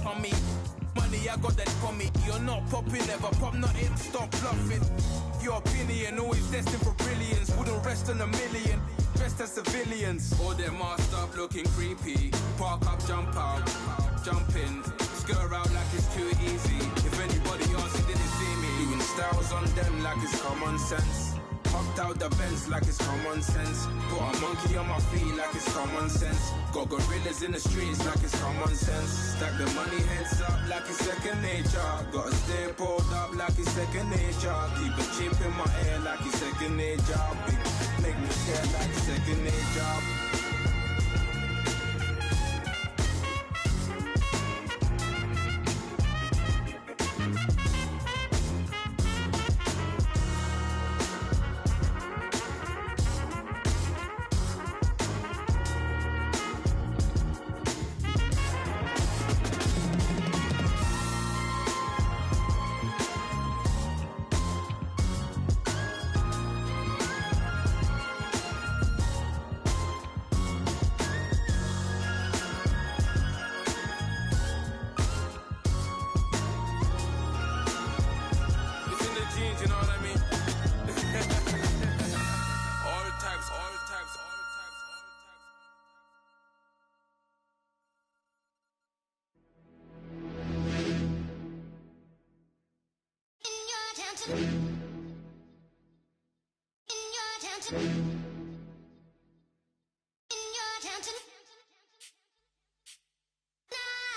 Speaker 8: on me. Money, I got that for me. You're not popping, never pop nothing. Stop bluffing. Your opinion always destined for brilliance. Wouldn't rest on a million. Dressed as civilians. All them masked up looking creepy. Park up, jump out, jump in. Skirt out like it's too easy. If anybody else didn't see me. Doing styles on them like it's common sense. Hopped out the Benz like it's common sense. Put a monkey on my feet like it's common sense. Got gorillas in the streets like it's common sense. Stack the money heads up like it's second nature. Gotta stay pulled up like it's second nature. Keep a chip in my ear like it's second nature. Big make me stare like second nature.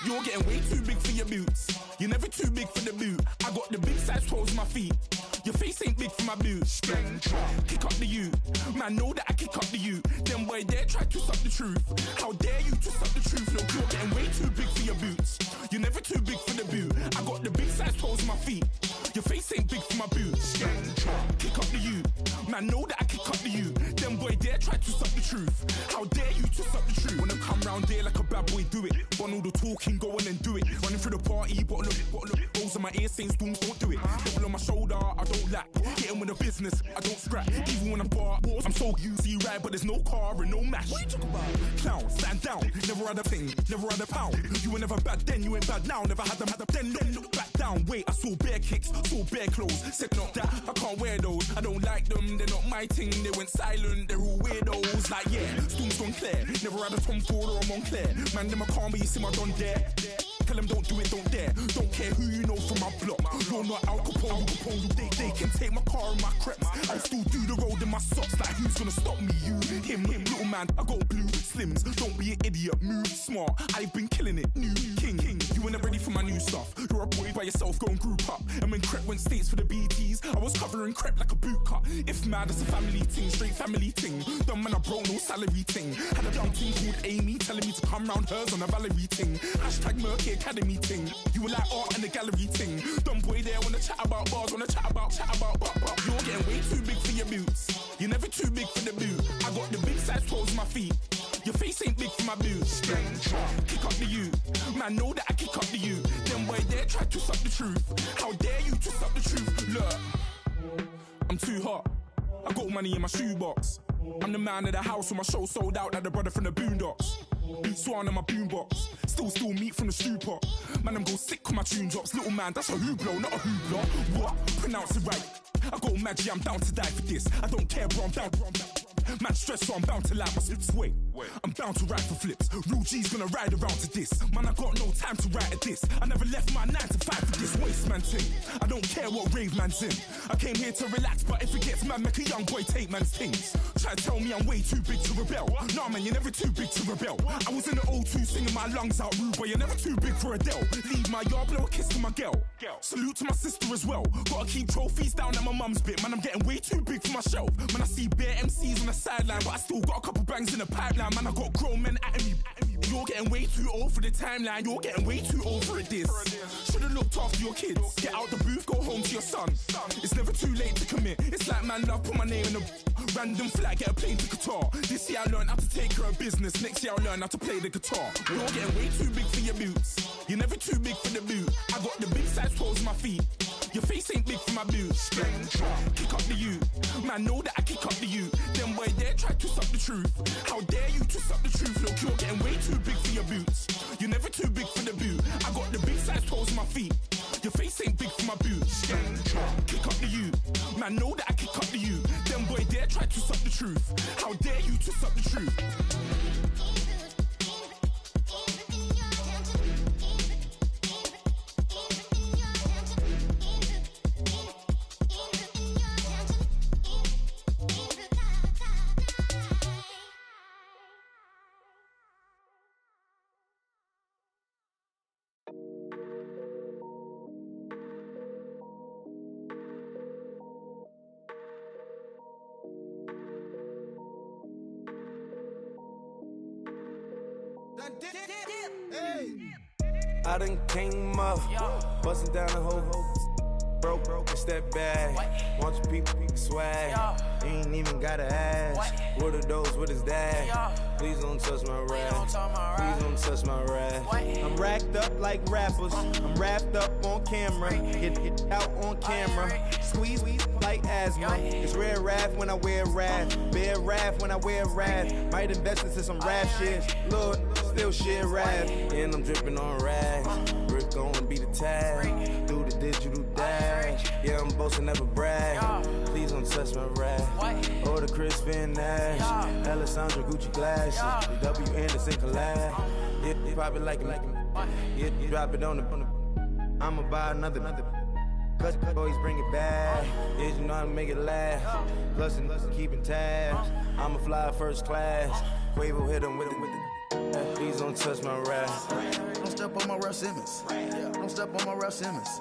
Speaker 8: You're getting way too big for your boots. You're never too big for the boot. I got the big size toes on my feet. Your face ain't big for my boots. Kick up the you. Man, know that I kick up the you. Them boy there try to suck the truth. How dare you to suck the truth? Look, you're getting way too big for your boots. You're never too big for the boot. I got the big size toes on my feet. Your face ain't big for my boots. Kick up the you. Man, know that I kick up the you. Them boy there try to suck the truth. How dare you to suck the truth? When I come round there like a bad boy, do it. Want all the talking, go on and do it. Running through the party, bottle up. Rolls in my ear saying storms, don't do it. Double on my shoulder, I don't lack. Getting with the business, I don't scrap. Even when I'm bar, I'm so easy right, but there's no car and no match. What you talking about? Clown, stand down. Never had a thing, never had a pound. You were never bad then, you ain't bad now. Never had them, then look back down. Wait, I saw bare kicks, saw bare clothes. Said not that, I can't wear those. I don't like them, they're not my thing. They went silent, they're all weirdos. Like yeah, Storm's gone clear. Never had a Tom Ford or a Montclair. Man, them a calm, but you see my don dare. Tell them don't do it, don't dare. Don't care who you know from my block. You're not Al Capone, they can take my car and my creps. I'll still do the road in my socks. Like who's gonna stop me? You, him, little man. I got blue slims. Don't be an idiot, move smart. I've been killing it, new king. You ain't ready for my new stuff. You're a boy by yourself, go and group up. And when Crep went states for the BTs, I was covering Crep like a boot cut. If mad, it's a family ting, straight family ting. Dumb man, I broke no salary ting. Had a young ting called Amy telling me to come round hers on a Valerie ting. Hashtag Murky Academy ting. You were like art and the gallery ting. Dumb boy there wanna chat about bars, wanna chat about. You're getting way too big for your boots. You're never too big for the boot. I got the big size toes on my feet. Your face ain't big for my boots. Kick up the you. Man, know that I kick up the you. Them boy there try to suck the truth. How dare you to suck the truth? Look, I'm too hot. I got money in my shoebox. I'm the man of the house when my show sold out like the brother from the Boondocks. Beat Swan in my boombox. Still meat from the stew pot. Man, I'm go sick with my tune drops. Little man, that's a hooplo, not a hoopla. What? Pronounce it right. I go Maggie, I'm down to die for this. I don't care, bro, I'm down. Man stressed, so I'm bound to like my slips. Wait, I'm bound to ride for flips. Real G's gonna ride around to this. Man, I got no time to write at this. I never left my 9 to 5 for this waste man thing. I don't care what rave man's in. I came here to relax, but if it gets mad, make a young boy take man's things. Try to tell me I'm way too big to rebel. Nah, man, you're never too big to rebel. I was in the O2 singing my lungs out rude, but you're never too big for Adele. Leave my yard, blow a kiss to my girl. Salute to my sister as well. Gotta keep trophies down at my mum's bit. Man, I'm getting way too big for my shelf. Man, I see bare MCs on the sideline, but I still got a couple bangs in the pipeline. Man, I got grown men at me. You're getting way too old for the timeline. You're getting way too old for this. Should've looked after your kids. Get out the booth, go home to your son. It's never too late to commit. It's like man love, put my name in a random flat, get a plane to Qatar. This year I learned how to take care of business. Next year I'll learn how to play the guitar. You're getting way too big for your boots. You're never too big for the boot. I got the big size toes on my feet. Your face ain't big for my boots. Kick up the you. Man, know that I kick up the you. Them boy there try to suck the truth. How dare you to suck the truth? Look, you're getting way too big for your boots. You're never too big for the boot. I got the big size toes on my feet. Your face ain't big for my boots. Kick up the you. Man, know that I kick up the you. Them boy there try to suck the truth. How dare you to suck the truth?
Speaker 9: I done came up, bustin' down the whole broke, it's that bad. Want your people swag, you ain't even gotta ask. What are those, what is that? Please don't touch my rap, please don't touch my rap. I'm racked up like rappers, I'm wrapped up on camera. Get out on camera, squeeze like asthma. It's rare wrath when I wear wrath, bare wrath when I wear wrath. Might invest into some rap shit, Lord, still shit rap. And I'm dripping on rags, Rick gon' be the tag, do the digital dash. Yeah, I'm boasting, never brag. Please don't touch my rap. Or the Chris Finn Nash, Alessandra Gucci glasses, the W Anderson collab. Yeah, pop it like it. Yeah, drop it on the. I'ma buy another. Cause boys bring it back. Yeah, you know how to make it last. Plus and keeping tabs. I'ma fly first class. Quavo hit him with it. Please don't touch my rap.
Speaker 10: step on my Ralph Simmons. Don't step on my Ralph Simmons.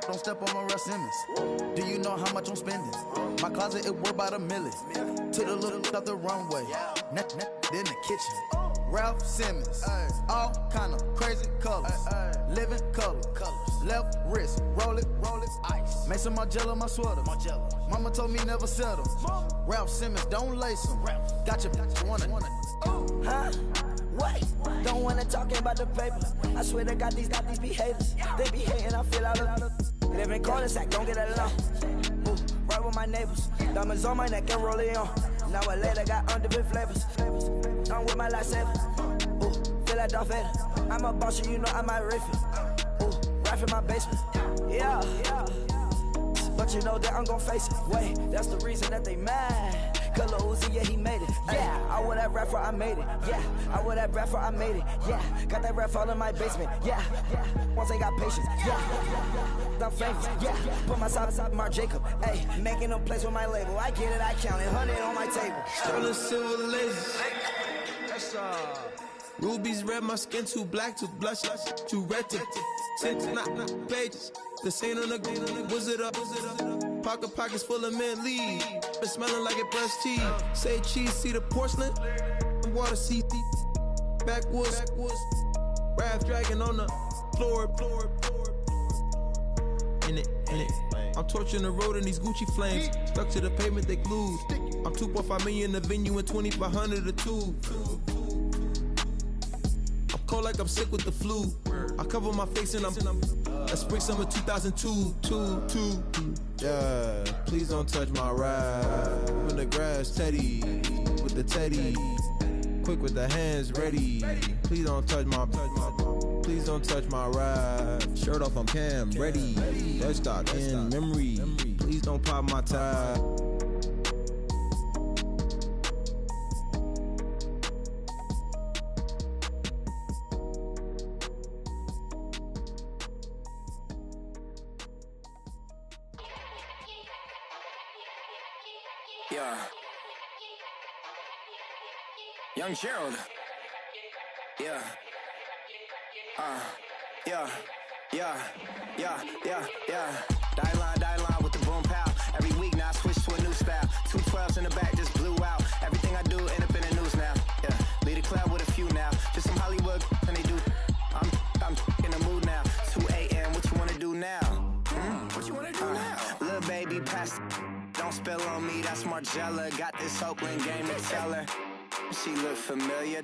Speaker 10: Don't step on my Ralph Simmons. Do you know how much I'm spending? My closet, it worth about $1 million. To the little out the runway. In the kitchen. Ralph Simmons. All kind of crazy colors. Living color. Left wrist. Roll it. Ice. Make some Margiela my sweater. Mama told me never settle. Ralph Simmons, don't lace them. Got your wanna.
Speaker 11: Huh? Wait, don't wanna talk about the paper. I swear to God, these be haters. They be hating, I feel out of. Live in cul-de-sac, don't get along. Ooh, right with my neighbors. Diamonds on my neck and roll it on. Now I later got underbit flavors. I'm with my lifesaver. Ooh, feel like Darth Vader. I'm a boss, you know I might riff it. Ooh, right in my basement. Yeah. But you know that I'm gon' face it. Wait, that's the reason that they mad. Color Uzi, yeah, he made it. Yeah, I would have rap for I made it. Yeah, I would have rap for I made it. Yeah, got that rap all in my basement. Yeah, once I got patience. Yeah, I'm famous. Yeah, put myself inside Marc Jacob. Hey, making a place with my label. I get it, I count it. 100 on my table.
Speaker 9: Stolen silver lasers. That's rubies red, my skin too black to blush, too red to tint, not pages. The stain on the wizard up. Pockets full of mint leaves. It's smelling like it brushed teeth. Say cheese, see the porcelain. Water, see backwoods. Raft dragging on the floor. In it. I'm torching the road in these Gucci flames. Stuck to the pavement, they glued. I'm 2.5 million in the venue and 2,500 a tube. I'm cold like I'm sick with the flu. I cover my face and I'm spring summer 2002. Yeah, please don't touch my ride. In the grass, Teddy, with the Teddy. Quick with the hands ready. Please don't touch my ride. Shirt off, I'm Cam, ready. Desktop in memory. Please don't pop my tie.
Speaker 12: Yeah. Young Gerald. Yeah. Die line with the boom pow. Every week now I switch to a new style. 212s in the back just blew out. Everything I do end up in the news now. Yeah. Lead a club with a few now. Just some Hollywood and they do. I'm in the mood now. 2 a.m. What you wanna do now? What you wanna do now? Little baby pass. Don't spill on me, that's Margiela. Got this Oakland game to tell her. She look familiar.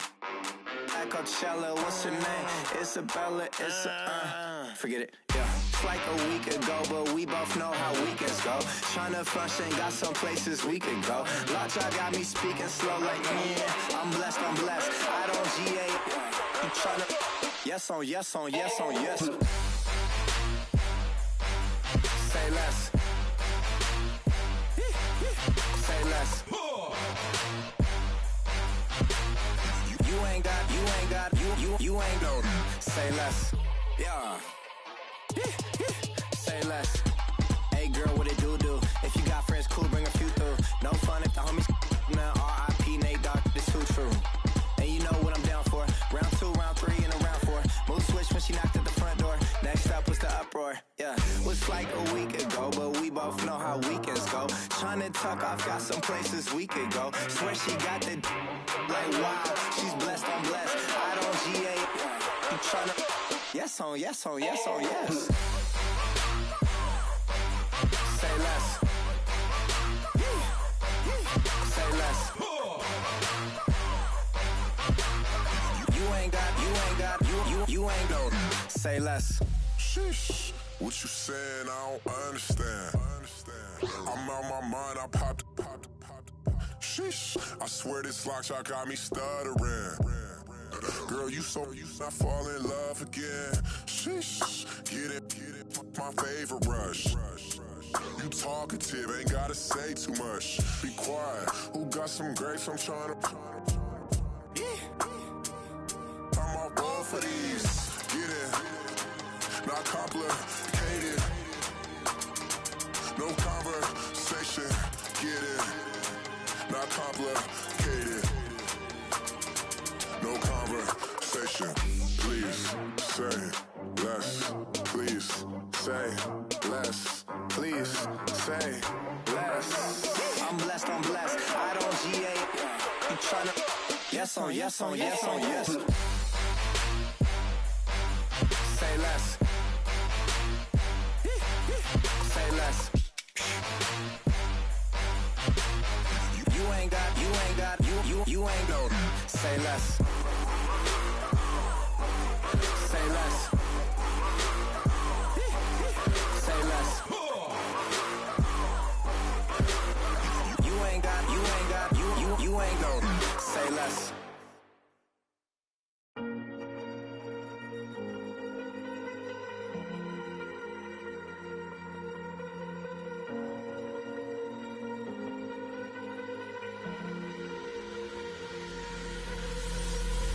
Speaker 12: At Coachella, what's her name? Isabella, forget it, yeah. It's like a week ago, but we both know how weekends go. Tryna function, got some places we could go. Lockjaw got me speaking slow like, yeah, I'm blessed. I don't GA. You tryna, yes on yes. Say less. Say less. You ain't no. Say less. Yeah. Say less. Hey girl, what it do? If you got friends, cool, bring a few through. No fun if the homies now. R.I.P. Nate Dogg, this too true. And you know what I'm down for. Round 2, round 3, and a round 4. Mood switch when she knocked at the front door. Next up was the uproar. Yeah, was like a week ago, but we both know how weekends go. Tryna tuck off, got some places we could go. Swear she got the like wow, she's blessed, I'm blessed. I don't GA. You tryna yes on yes. Say less. Say less. You ain't no. Say less.
Speaker 13: Sheesh. What you saying? I don't understand. I'm out my mind. I popped. Sheesh. I swear this lockjaw got me stuttering. Girl, you not fall in love again. Sheesh. Get it. My favorite rush. You talkative, ain't gotta say too much. Be quiet. Who got some grapes? I'm trying to. I'm on board for these. Get it. Not complicated. No conversation. Get it. Not complicated. No conversation. Please. Please say less. Please say less. Please say less.
Speaker 12: I'm blessed, I don't GA. You tryna yes on yes on yes on yes. Say less. Say less. You ain't got, you ain't go. Say less. Say less. Say less. You ain't got, you ain't go. Say less.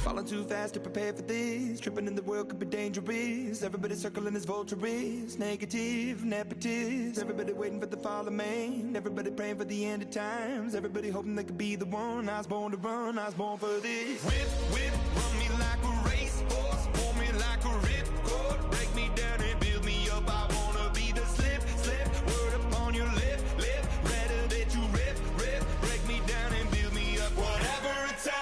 Speaker 14: Falling too fast to prepare for this. Tripping in the world could be dangerous. Everybody circling as vultures. Negative, nepotist. Everybody waiting for the fall of man. Everybody praying for the end of times. Everybody hoping they could be the one. I was born to run, I was born for this. Whip, run me like a racehorse. Pull me like a ripcord. Break me down and build me up. I wanna be the slip. Word upon your lip. Rather that you rip. Break me down and build me up. Whatever it takes.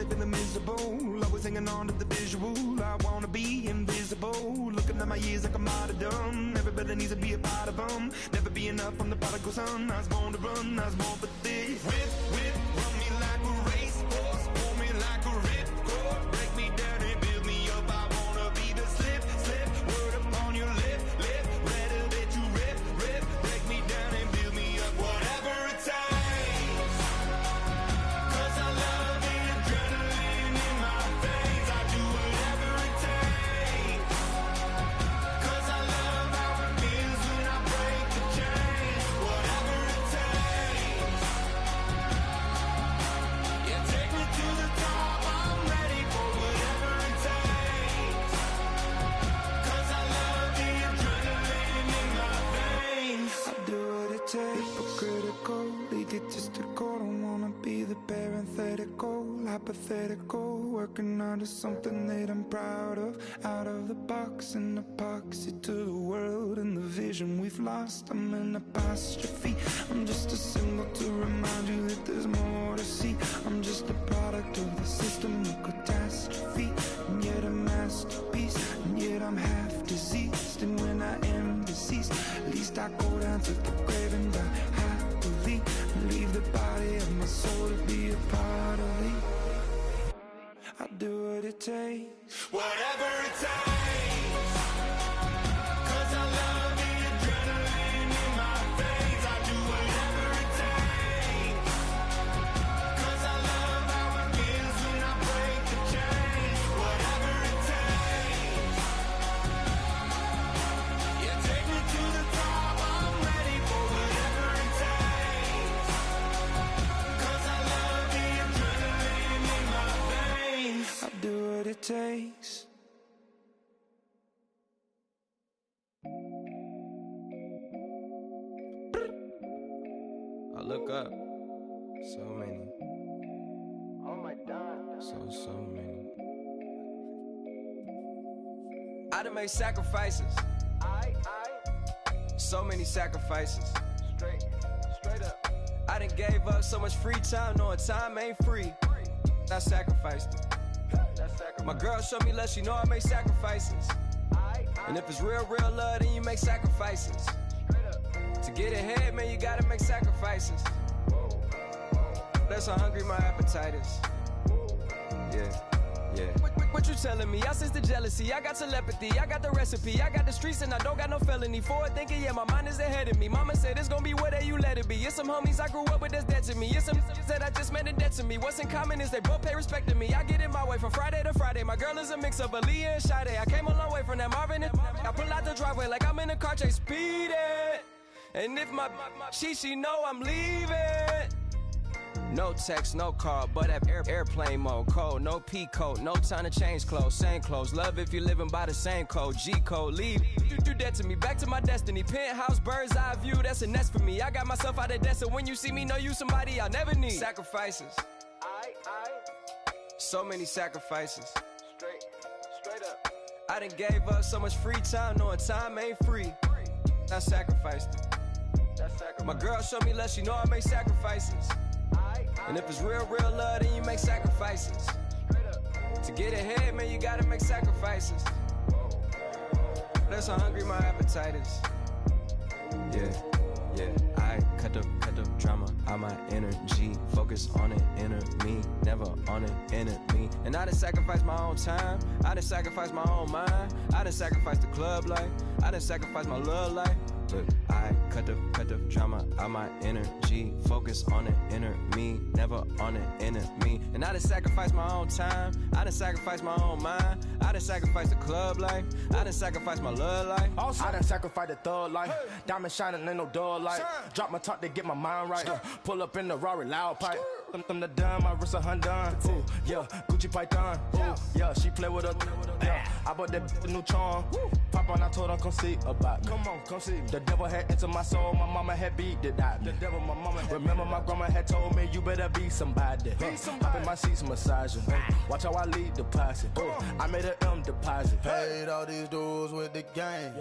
Speaker 14: Feeling miserable, always hanging on to the visual. I wanna be invisible, looking at my years like I'm martyrdom. Everybody needs to be a part of them. Never be enough from the prodigal son. I was born to run, I was born for this. Whip, run me like a racehorse. Pull me like a ripcord. Break me down and build me up. I wanna be the slip. Word upon your lip. Rather that you rip. Break me down and build me up. Whatever it takes. Egotistical, don't wanna be the parenthetical, hypothetical, working out of something that I'm proud of, out of the box, an epoxy to the world and the vision we've lost. I'm an apostrophe, I'm just a symbol to remind you that there's more to see. I'm just a product of the system of catastrophe, and yet a masterpiece, and yet I'm half diseased. And when I am deceased, at least I go down to the grave and die happily. Leave the body of my soul to be a part of it. I'll do what it takes. Whatever it takes. 'Cause I love the adrenaline in my veins. I do whatever it takes. 'Cause I love how it feels when I break the chains. Whatever it takes. Yeah, take me to the top. I'm ready for whatever it takes. 'Cause I love the adrenaline in my veins. I'll do what it takes.
Speaker 9: I look up, so many.
Speaker 11: Oh my God.
Speaker 9: So many. I done made sacrifices. So many sacrifices.
Speaker 11: Straight up.
Speaker 9: I done gave up so much free time, knowing time ain't free. I sacrificed it. My girl showed me love, she know I make sacrifices. And if it's real love, then you make sacrifices. To get ahead, man, you gotta make sacrifices. That's how hungry my appetite is. Yeah.
Speaker 15: What you telling me? I sense the jealousy, I got telepathy, I got the recipe, I got the streets and I don't got no felony. Forward thinking, yeah, my mind is ahead of me. Mama said it's gonna be whatever you let it be. It's some homies I grew up with that's dead to me. It's some that I just met in debt to me. What's in common is they both pay respect to me. I get in my way from Friday to Friday. My girl is a mix of Aaliyah and Sade. I came a long way from that Marvin and I pull out the driveway like I'm in a car chase speeding. And if my she know I'm leaving. No text, no call, but at airplane mode. Code, no P code, no time to change clothes. Same clothes, love if you're living by the same code. G code, leave. You do that to me, back to my destiny. Penthouse, bird's eye view, that's a nest for me. I got myself out of debt, so when you see me, know you somebody I'll never need. Sacrifices. So many sacrifices. Straight up. I done gave up so much free time, knowing time ain't free. I sacrificed it. My girl showed me love, she know I make sacrifices. And if it's real love, then you make sacrifices. To get ahead, man, you gotta make sacrifices. That's how hungry my appetite is. Yeah. I cut the drama out my energy. Focus on an inner me, never on an enemy. And I done sacrificed my own time. I done sacrificed my own mind. I done sacrificed the club life. I done sacrificed my love life. But I cut the drama out my energy. Focus on an inner me, never on an enemy. And I done sacrificed my own time. I done sacrificed my own mind. I done sacrificed the club life. I done sacrificed my love life.
Speaker 16: Also, I done sacrificed the thug life. Diamond shining, ain't no dull light. Drop my top to get my mind right. Pull up in the Rari loud pipe. Them the dime, my wrist a Hyundai. Ooh, yeah, Gucci Python. Ooh, yeah, she play with her. Yeah, I bought that new charm. Pop on, I told her come see about me. Come on, come see me. The devil had entered my soul, my mama had beat it out. The devil, my mama had remember my grandma had told me you better be somebody. Hop in my seats, massaging. Watch how I lead the posse. I made an M deposit.
Speaker 10: Paid all these dues with the game.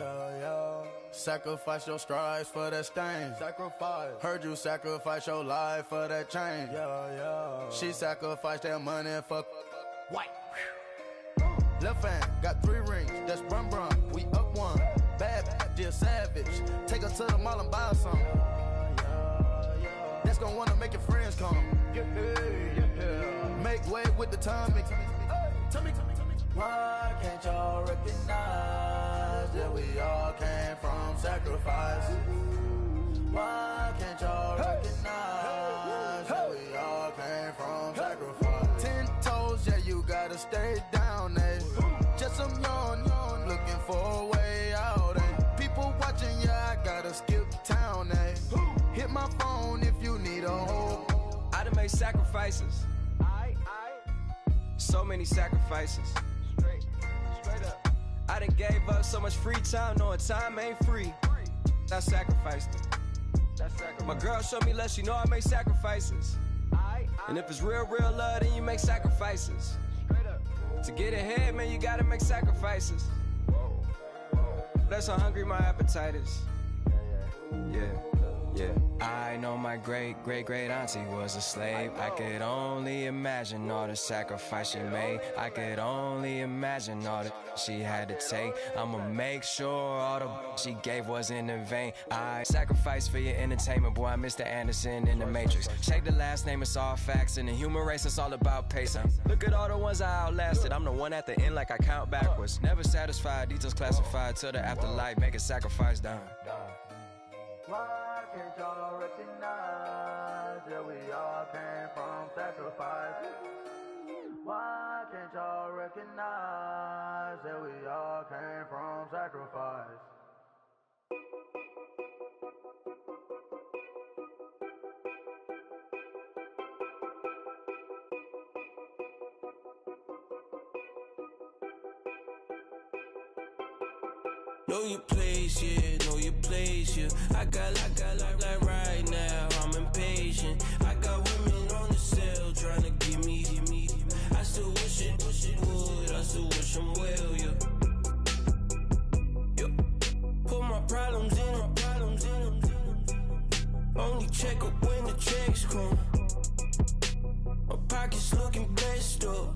Speaker 10: Sacrifice your strides for that stain. Sacrifice. Heard you sacrifice your life for that change. She sacrificed that money for white. Left hand got 3 rings. That's brum brum. We up one. Bad, dear savage. Take her to the mall and buy some. That's gonna wanna make your friends come. Make way with the timing. Tell me. Why can't y'all recognize that we all came from sacrifice? Why can't y'all recognize that we all came from sacrifice? 10 toes, yeah, you gotta stay down, eh? Just some yawn, looking for a way out, eh? People watching, yeah, I gotta skip town, eh? Hit my phone if you need a hold.
Speaker 15: I done made sacrifices. So many sacrifices. Straight up. I done gave up so much free time, knowing time ain't free. I sacrificed it. My girl showed me love, she know I make sacrifices. And if it's real love, then you make sacrifices. To get ahead, man, you gotta make sacrifices. That's how hungry my appetite is. Yeah. I know my great auntie was a slave. I could only imagine all the sacrifice she made. I could only imagine all that she had to take. I'ma make sure all the she gave wasn't in vain. I sacrificed for your entertainment, boy. I'm Mr. Anderson in the Matrix. Shake the last name, it's all facts. In the human race, it's all about pacing. Look at all the ones I outlasted. I'm the one at the end like I count backwards. Never satisfied, details classified till the afterlife. Make a sacrifice down.
Speaker 10: Why can't y'all recognize that we all came from sacrifice? Why can't y'all recognize that we all came from sacrifice?
Speaker 17: Know your place, yeah, know your place, yeah. I got like right now, I'm impatient. I got women on the cell trying to give me. I still wish it would, I still wish them well, yeah. Put my problems in them. Only check up when the checks come. My pockets looking best up.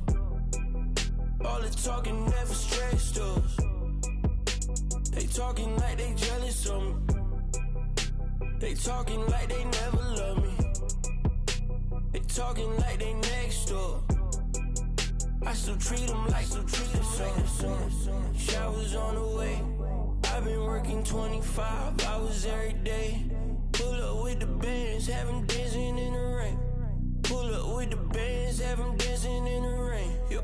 Speaker 17: All the talking never stressed us. They talking like they jealous of me. They talking like they never love me. They talking like they next door. I still treat them like showers on the way. I've been working 25 hours every day. Pull up with the bands, have them dancing in the rain. Pull up with the bands, have them dancing in the rain. Yo.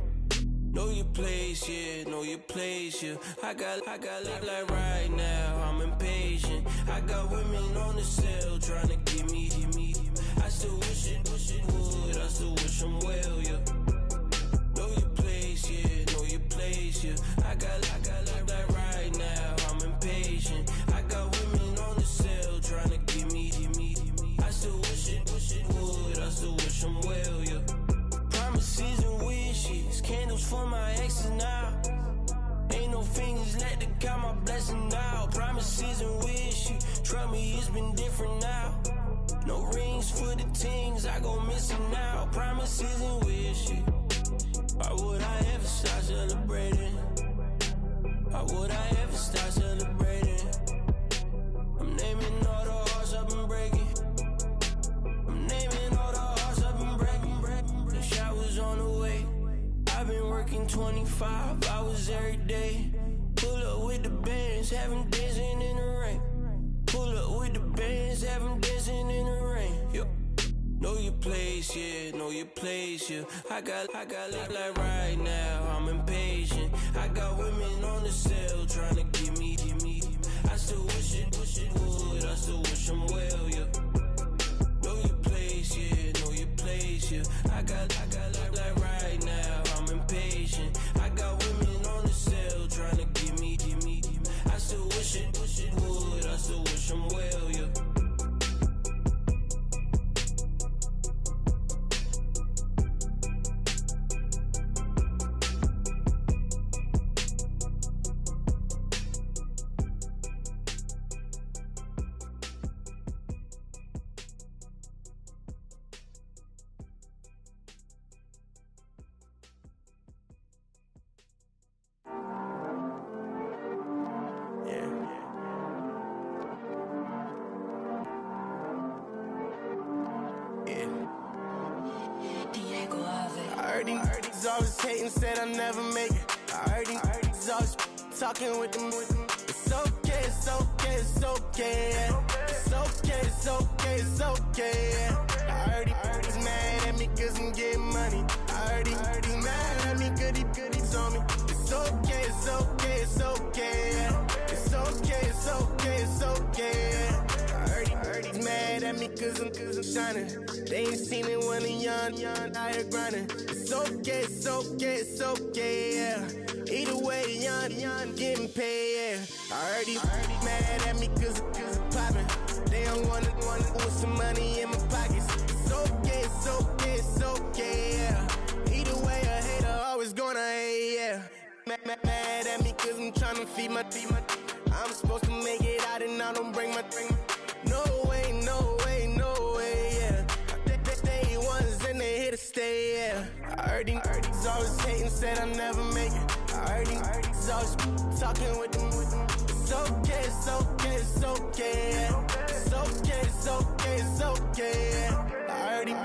Speaker 17: Know your place, yeah, know your place, yeah. I got look like right now, I'm impatient. I got women on the cell trying to get me. I still wish it would, I still wish them well, yeah. Know your place, yeah, know your place, yeah. I got look like right now, I'm impatient. I got women on the cell trying to get me. I still wish it would, I still wish them well, yeah. Promises and wishes, candles for my exes now. Ain't no fingers let to count my blessing now. Promises and wishes, trust me, it's been different now. No rings for the things I go missing now. Promises and wishes, why would I ever start celebrating? Why would I ever start celebrating? I'm naming all the hearts I've been breaking. I'm naming all the hearts I've been breaking. The showers on the way. I've been working 25 hours every day. Pull up with the bands, have them dancing in the rain. Pull up with the bands, have them dancing in the rain. Yo. Know your place, yeah, know your place, yeah. I got look like right now, I'm impatient. I got women on the cell trying to get me. I still wish it would, I still wish them well, yeah. Know your place, yeah, know your place, yeah. I got look like right now, I'm impatient. I got women on the cell trying to get me. I still wish it would, I still wish them well, yeah.
Speaker 1: He's always hating, said I'll never make it. I heard he's always talking with them. It's okay, it's okay, it's okay. It's okay, it's okay, it's okay. I heard he's mad at me cause I'm getting money. I heard he's mad at me cause he's on me. It's okay, it's okay, it's okay. It's okay, it's okay, it's okay. I heard he's mad at me cause I'm shining. They ain't seen it when I'm young, out here grinding. It's okay, it's okay, it's okay, yeah. Either way, young, getting paid, yeah. I heard he's mad at me cause I'm poppin'. They don't wanna with some money in my pockets. It's okay, it's okay, it's okay, yeah. Either way, a hater always gonna hate, yeah. Mad at me cause I'm tryna feed my I'm supposed to make it out and I don't bring my No way, no way, no way, yeah. They ones and they here to stay, yeah. I heard he's always hating, said I'll never make it. I heard he's always talking with them. It's okay, it's okay, it's okay, yeah. It's okay, it's okay, it's okay, yeah. I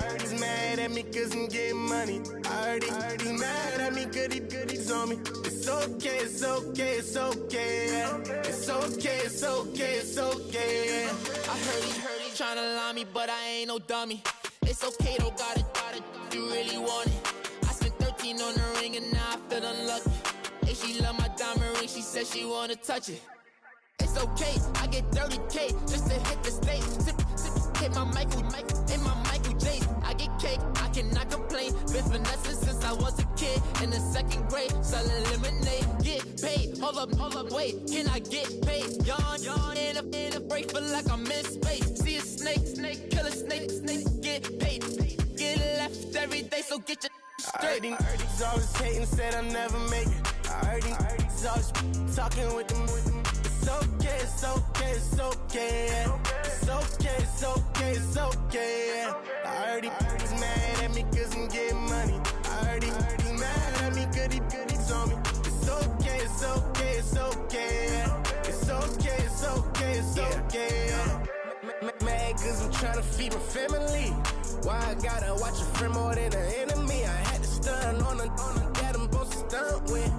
Speaker 1: heard he's mad at me cause I'm getting money. I heard he's mad at me cause he's on me. It's okay, it's okay, it's okay, yeah. It's okay, it's okay, it's okay, yeah.
Speaker 18: I heard he tryna lie me, but I ain't no dummy. It's okay though, got it, you really want it. I spent 13 on the ring and now I feel unlucky. Hey, she love my diamond ring, she said she wanna touch it. It's okay, I get 30K just to hit the stage. Sip, hit my Michael, in my Michael James. I get cake, I cannot complain. Been finessing since I was a kid in the 2nd grade, selling lemonade. Get paid, hold up, wait, can I get paid? Yawn, in a break, feel like I'm in space. See a snake, kill a snake, get paid. Get left every day, so get your straight.
Speaker 1: I heard he's always hating, said I'll never make it. I heard he's always talking with them. It's okay, it's okay, it's okay, yeah. It's okay, it's okay, it's okay, yeah. I heard he's mad at me cause I'm getting money. I heard he's mad at me cause he's on me. It's okay, it's okay, it's okay, yeah. It's okay, it's okay, it's okay, yeah. Mad cause I'm tryna feed my family. Why I gotta watch a friend more than an enemy? I had to stun on a dad stunt with.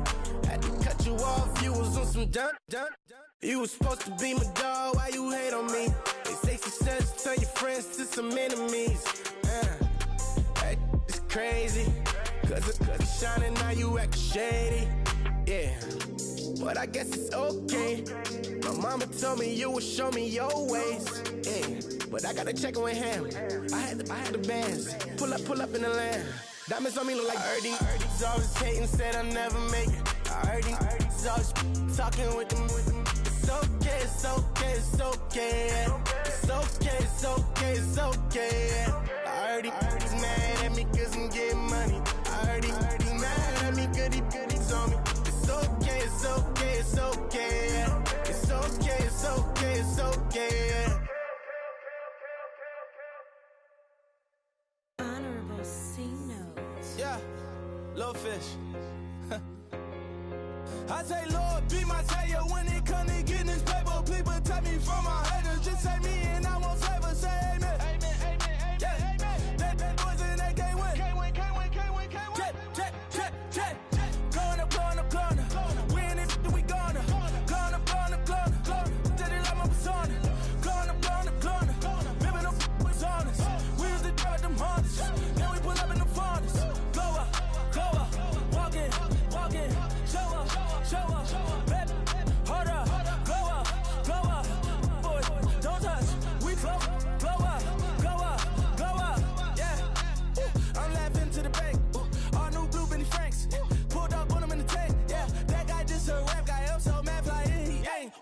Speaker 1: Had to cut you off, you was on some dun. You was supposed to be my dog, why you hate on me? They say success turn your friends to some enemies. That is crazy. Cause it's shining, now you act shady. Yeah, but I guess it's okay. My mama told me you would show me your ways. Yeah, but I gotta check with him. I had the bands. Pull up in the land. Diamonds on me look like Erdy. Erdy's always hating, said I'll never make it. Erdy's always talking with them. It's okay, it's okay, it's okay. It's okay, it's okay, it's okay. Erdy's mad at me cause I'm getting money. Erdy's mad at me cause he's on me. It's okay, it's okay, it's okay. It's okay, it's okay, it's okay.
Speaker 19: Honorable C notes.
Speaker 9: Yeah, little fish. I say, Lord, be my savior when it comes to getting this paper. Please protect me from my haters. Just say me and I won't save her. Say amen. Amen, amen, amen, yeah. Amen. That boys and they can't win. Can't win, can't win, can't win, can't win. Check. Going up. Win it, we gonna. Going up. Did it like my persona. Going up. Ripping up was honest. We used to drive them Hondas. Then we pull up in the furnace. Go up. Walk in. Show up. Baby, hold up. Go up. Boy, don't touch. We glow up. Yeah. I'm laughing to the bank. All new blue Benny Franks. Pulled up on him in the tank. Yeah, that guy just a rap guy. I'm so mad flying. He ain't.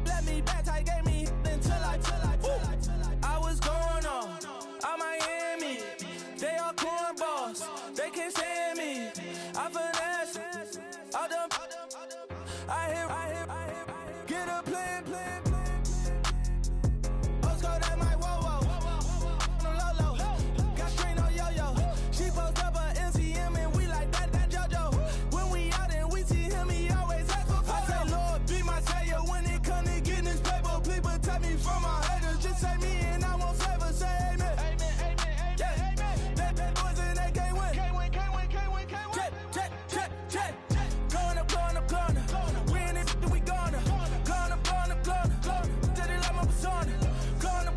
Speaker 9: Let me back. I gave me until I was going on Miami. They all cornballs. They can't stand me. I finesse. All them. I hear. Get a plan. Let's go that my whoa. No low. Got strain on yo. She post up a NCM and we like that JoJo. When we out and we see him, he always asks for photo. I say, Lord, be my savior when it comes to getting this paper. Please protect me from my haters. Just say me and I won't save her. Say amen. Amen. Yeah. That boys and they can't win. Can't win. Check. Going up. Win it, we gonna. Going up. Did it like my persona. Going up.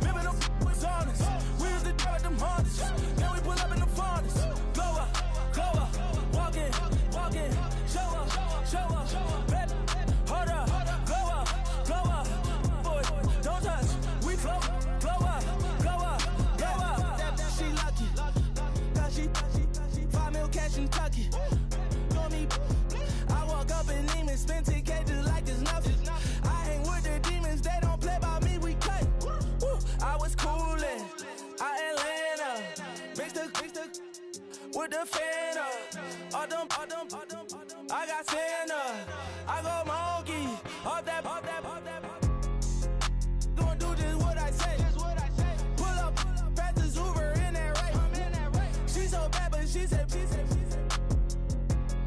Speaker 9: Ripping up was honest. We used to drive them Hondas. Then we pull up in the furnace. Go up. Walk in. Show up. Baby, hold up. Go up. Boy, don't touch. We glow up. She lucky. Cause she 5 mil cash in Kentucky. I walk up in demons, spend 10K just like it's nothing. I hang with the demons, they don't play by me, we cut. I was coolin', Atlanta, mixed with the Fanta. All them, I got Santa, I go monkey, all that. Gonna do just what I say. Pull up, past the Uber in that race. She so bad, but she said.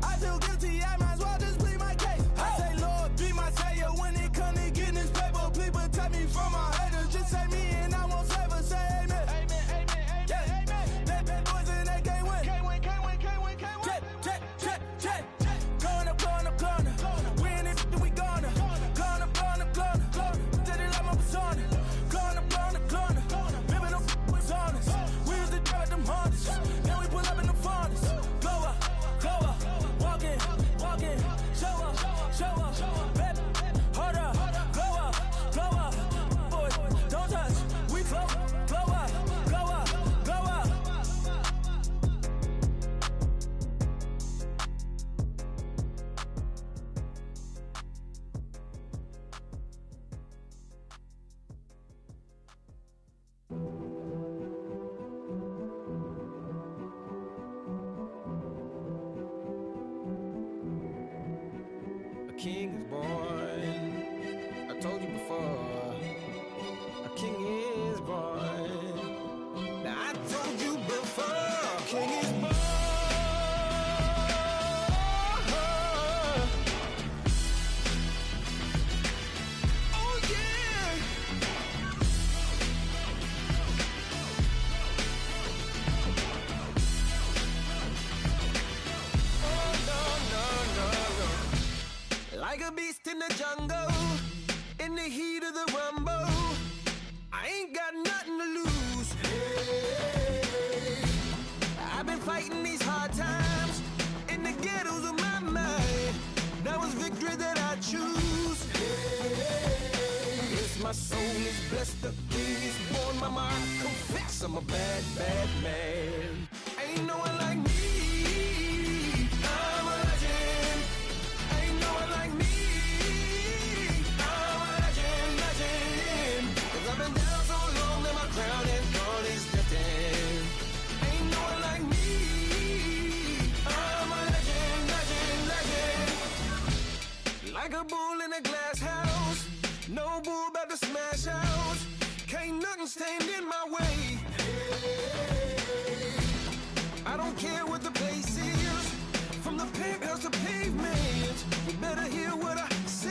Speaker 9: I feel guilty, I might as well just plead my case. I say, Lord, be my savior when it comes to getting this paper. Please protect me from my haters. Just say me and I won't save her. Say amen. Amen. Yeah. That boys and they can't win. Can't win. Check. Going up.
Speaker 17: in the jungle, in the heat of the rumble. I ain't got nothing to lose. Hey, I've been fighting these hard times in the ghettos of my mind. Now it's victory that I choose. Hey, yes, my soul is blessed, the king is born. Mama, I confess I'm a bad, bad man. Ain't no one like me. I'm a legend. Ain't no one like me. I'm a legend, legend. 'Cause I've been down so long that my crown and throne is destined. Ain't no one like me. I'm a legend, legend, legend. Like a bull in a glass house. No bull about to smash out. Can't nothing stand in my way. I don't care what the place is. From the penthouse to pavement, you better hear what I say.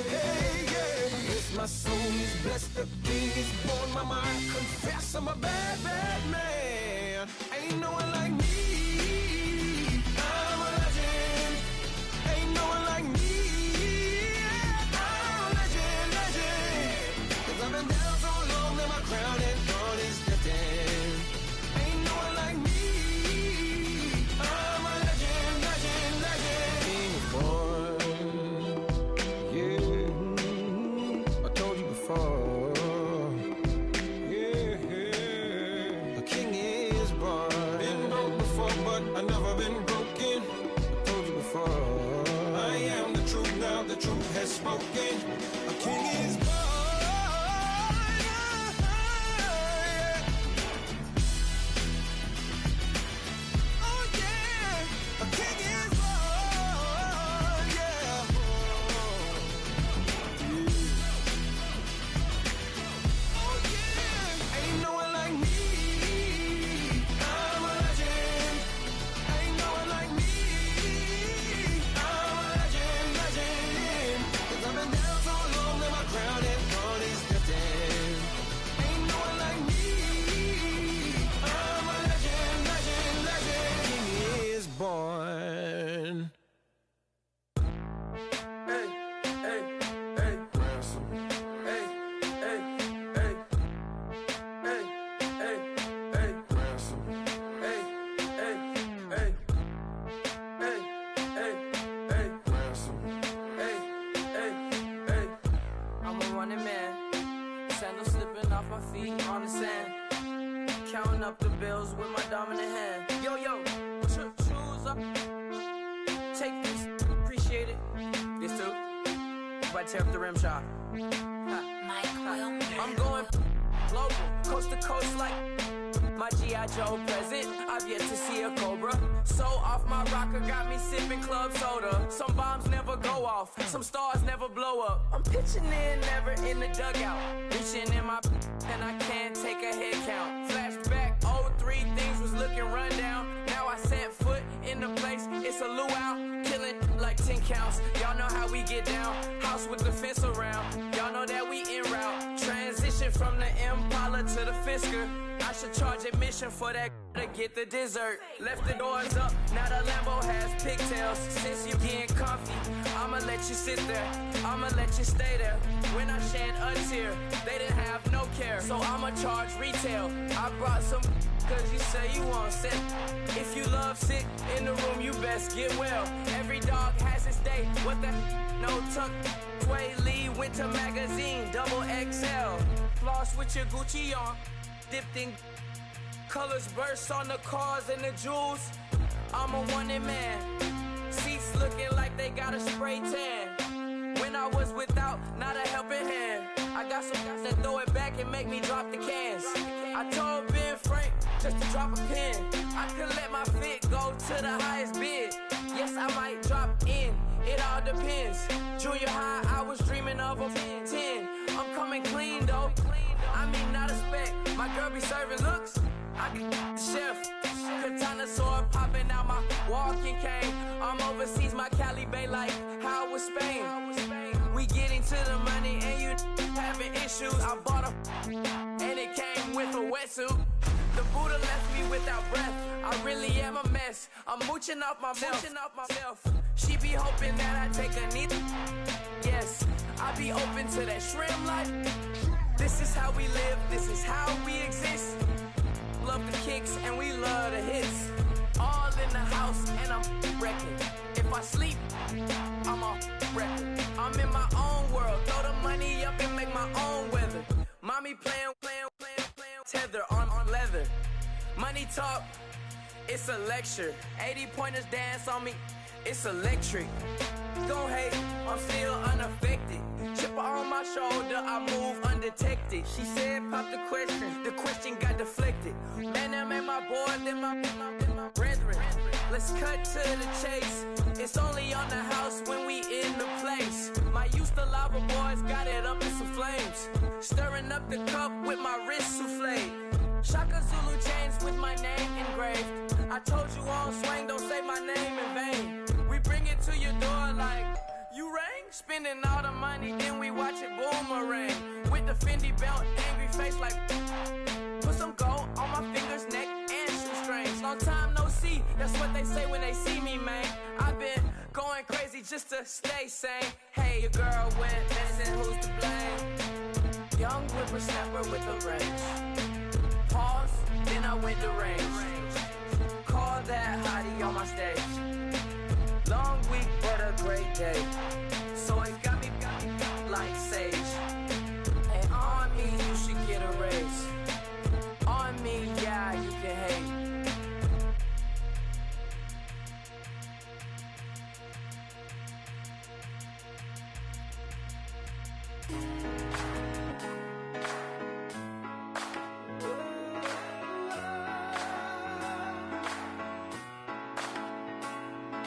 Speaker 17: Hey, yeah. Yes, my soul is blessed, the king is born. Mama, I confess I'm a bad, bad man. Ain't no one like me. I'm a legend. Ain't no one like me. I'm a legend, legend. 'Cause I've been down so long that my crown and throne is destined. Ain't no one like me. I'm a legend, legend, legend. King born. Yeah, I told you before. Yeah, a king is born. Been broke before, but I never been broken. I told you before. I am the truth now, the truth has spoken. A king is born.
Speaker 20: Tear up the rim shot. I'm going global, coast to coast like my G.I. Joe present. I've yet to see a Cobra. So off my rocker, got me sipping club soda. Some bombs never go off, some stars never blow up. I'm pitching in, never in the dugout. Reaching in my and I can't take a head count. Flashback, 03, things was looking run down. Now I set foot in the place, it's a luau. Killing like 10 counts, y'all know how we get down. House with the fence around, y'all know that we en route. Transition from the Impala to the Fisker. I should charge admission for that to get the dessert. Left the doors up, now the Lambo has pigtails. Since you getting comfy, I'ma let you sit there, I'ma let you stay there. When I shed a tear, they didn't have no care. So I'ma charge retail, I brought some cause you say you want sick. If you love sick in the room, you best get well. Every dog has its day, what the no tuck. Sway Lee, Winter Magazine, double XL. Floss with your Gucci on, dipped in colors burst on the cars and the jewels. I'm a wanted man, seats looking like they got a spray tan. When I was without, not a helping hand. I got some guys that throw it back and make me drop the cans. I told Ben Frank just to drop a pin. I could let my fit go to the highest bid. Yes, I might drop in, it all depends. Junior high, I was dreaming of a 10. I'm coming clean though, I mean not a spec. My girl be serving looks, I get the chef. Katana sword popping out my walking cane. I'm overseas, my Cali Bay like how was Spain. We getting to the money and you having issues. I bought a and it came with a wetsuit. The Buddha left me without breath. I really am a mess. I'm mooching off myself. She be hoping that I take a knee. Yes, I be open to that shrimp life. This is how we live, this is how we exist. Love the kicks and we love the hits. All in the house and I'm wrecking. If I sleep, I'm a record. I'm in my own world, throw the money up and make my own weather. Mommy playing tether on leather. Money talk, it's a lecture. 80 pointers dance on me, it's electric. Don't hate, I'm still unaffected. Chipper on my shoulder, I move undetected. She said pop the question got deflected. Man, that made my boy, then my brethren. Let's cut to the chase. It's only on the house when we in the place. My used to lava boys got it up in some flames. Stirring up the cup with my wrist souffle. Shaka Zulu chains with my name engraved. I told you on swing, don't say my name in vain. We bring it to your door like, you rang? Spending all the money, then we watch it boomerang. With the Fendi belt, angry face like, put some gold on my fingers, neck, and shoestrings. Long time no see, that's what they say when they see me, man. I've been going crazy just to stay sane. Hey, your girl went missing, who's to blame? Young whippersnapper with the rage. Pause, then I went to range. Call that hottie on my stage. Long week, but a great day. So it got me like sage. And on me, you should get a raise. On me, yeah, you can hate.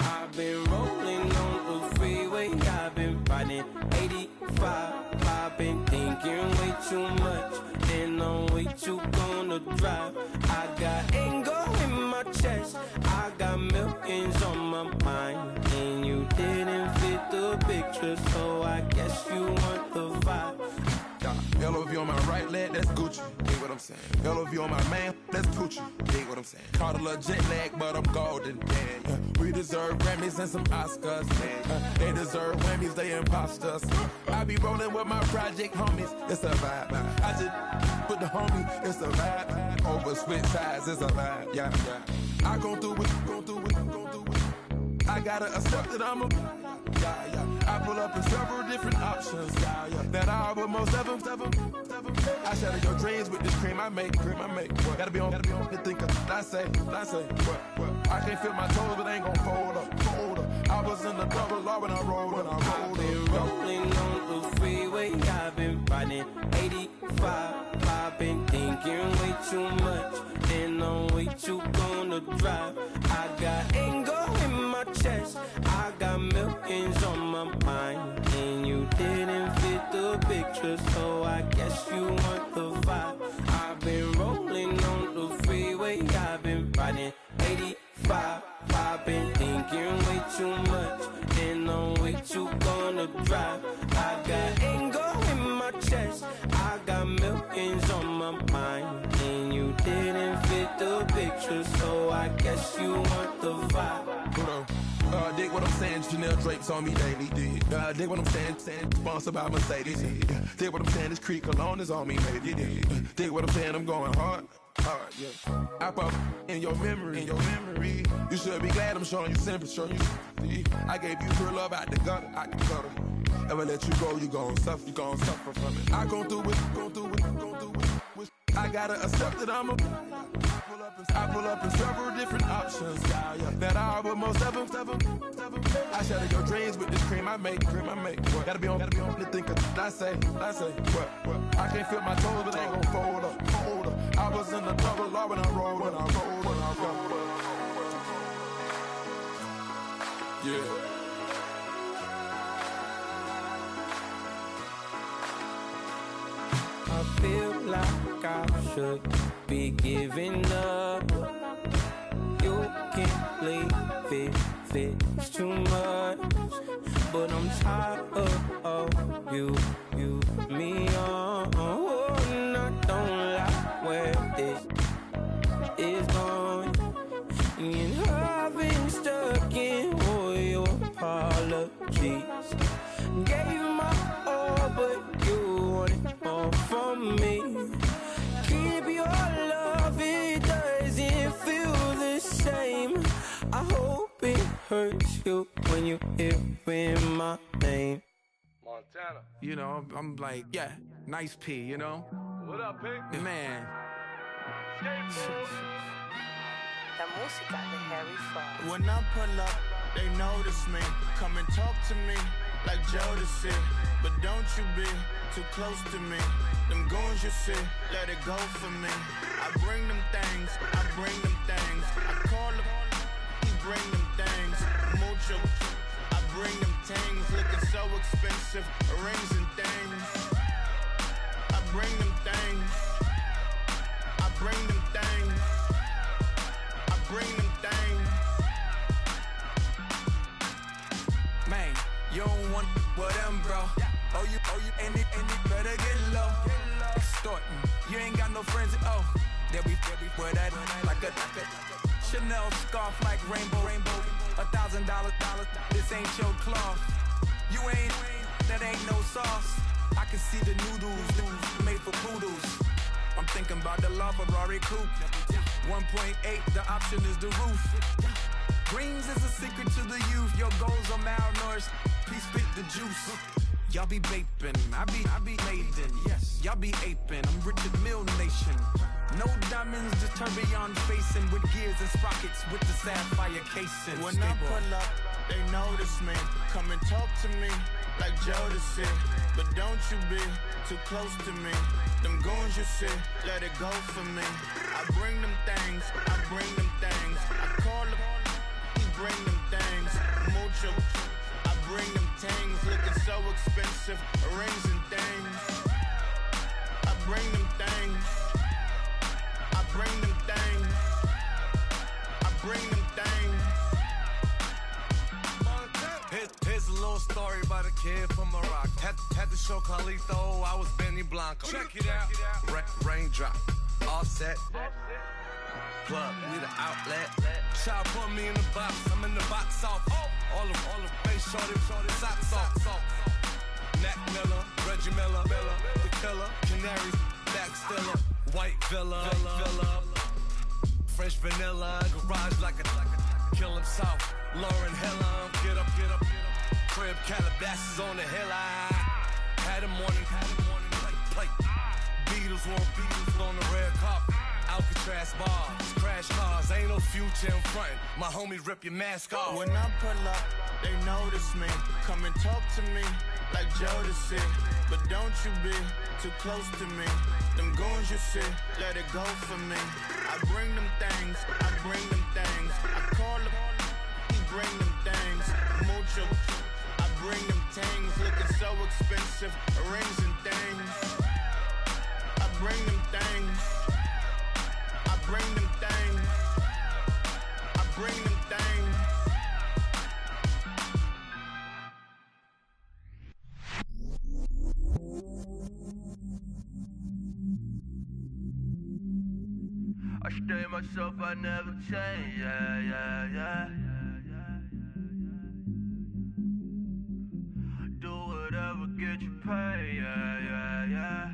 Speaker 17: I've been rolling on the freeway, I've been riding 85. I've been thinking way too much, and I'm way too gonna drive. I got anger in my chest, I got millions on my mind, and you didn't fit the picture, so I guess you want the vibe.
Speaker 9: LOV on my right leg, that's Gucci. Dig what I'm saying. LOV on my man, that's Gucci. Dig what I'm saying. Caught a little jet lag, but I'm golden. Yeah. We deserve Grammys and some Oscars. They deserve Whammies, they imposters. I be rolling with my project homies. It's a vibe. I just put the homie. It's a vibe. Over switch sides, it's a vibe. Yeah. I gon' do it. I gotta accept that I'm a. I pull up in several different options. That I would most ever. I shatter your dreams with this cream I make. Gotta be on the thinker. I say. What? I can't feel my toes, but ain't gon' fold up. I was in the double law when I rolled.
Speaker 17: I've been rolling on the freeway, I've been riding 85. I've been thinking way too much, and I'm way too gonna drive. I got anger in my chest, I got millions on my mind, and you didn't fit the picture, so I guess you want the vibe. I've been rolling on the freeway, I've been riding 85. I've been thinking way too much, and I'm way too gonna drive. I got anger in my chest, I got millions on my mind, and you didn't fit the picture, so I guess you want the vibe.
Speaker 9: Dig what I'm saying, Chanel drapes on me daily. Dig what I'm saying, sponsored by Mercedes. Dig what I'm saying, this Creek Cologne is on me, maybe. Dig what I'm saying, I'm going hard, yeah. I pop in your memory. You should be glad I'm showing you sympathy. I gave you real love out the gutter, I can gutter. Ever let you go, you gon' suffer from it. I gon' do it. I gotta accept that I'm a. I pull up in several different options. That I would most ever. I shatter your dreams with this cream I make. What? Gotta be on the thinker. I say. What? I can't feel my toes, but they ain't gon' fold up. I was in the double law when I rolled. Yeah.
Speaker 17: I feel like I should be giving up. You can't leave it's too much. But I'm tired of you, me on. And I don't like where this is going. And I've been stuck in all your parts. apologies. Gave you my all, but you wanted all from me. Keep your love, it doesn't feel the same. I hope it hurts you when you hear my name.
Speaker 9: Montana. You know, I'm like, yeah, nice P, you know?
Speaker 6: What up, Pink?
Speaker 9: Man.
Speaker 11: La música de Harry Fraud.
Speaker 21: When I pull up, they notice me. Come and talk to me like Jodeci. But don't you be too close to me. Them goons you see, let it go for me. I bring them things, I bring them things. I call them, he bring them things. Mucho, I bring them things. Looking so expensive, rings and things. I bring them things. I bring them things. I bring them things.
Speaker 9: Man, you don't want with them, bro. Oh, you, and it better get low. Extorting, you ain't got no friends. Oh, they'll be for that like a Chanel scarf like rainbow. $1,000, this ain't your cloth. You ain't, that ain't no sauce. I can see the noodles made for poodles. I'm thinking about the La Ferrari coupe. 1.8, the option is the roof. Greens is a secret to the youth. Your goals are malnourished. Please spit the juice. Y'all be vaping, I be laden. Yes, y'all be aping. I'm Richard Mill Nation. No diamonds, just tourbillon facing with gears and sprockets with the sapphire casing.
Speaker 21: When I pull up, they notice me. Come and talk to me like Jodeci. But don't you be too close to me. Them goons you see, let it go for me. I bring them things, I bring them things. I call them, he bring them things. Mucho, I bring them things. Looking so expensive, rings and things. I bring them things. I bring them things. I bring them things.
Speaker 22: Here's a little story about a kid from Morocco. Had to show Carlito I was Benny Blanco. Check it out. Raindrop, offset. Plug, need an outlet. Child put me in the box. I'm in the box off. All the face shorty, socks off. Mac Miller, Reggie Miller, the killer, Canaries, back stiller, white villa, fresh vanilla, garage like a kill himself. Lauren Hilla, get up. Crib Calabasas on the hill. I had a morning plate. Beatles on the red carpet. Alcatraz bars, crash cars, ain't no future in front. My homie rip your mask off.
Speaker 21: When I pull up, they notice me. Come and talk to me like Jodeci. But don't you be too close to me. Them goons you see, let it go for me. I bring them things, I bring them things. I call them, he bring them things. Mucho, I bring them things. Looking so expensive, rings and things. I bring them things. I bring them things. I bring them things.
Speaker 23: I stay myself, I never change, yeah. Do whatever, get you paid, yeah.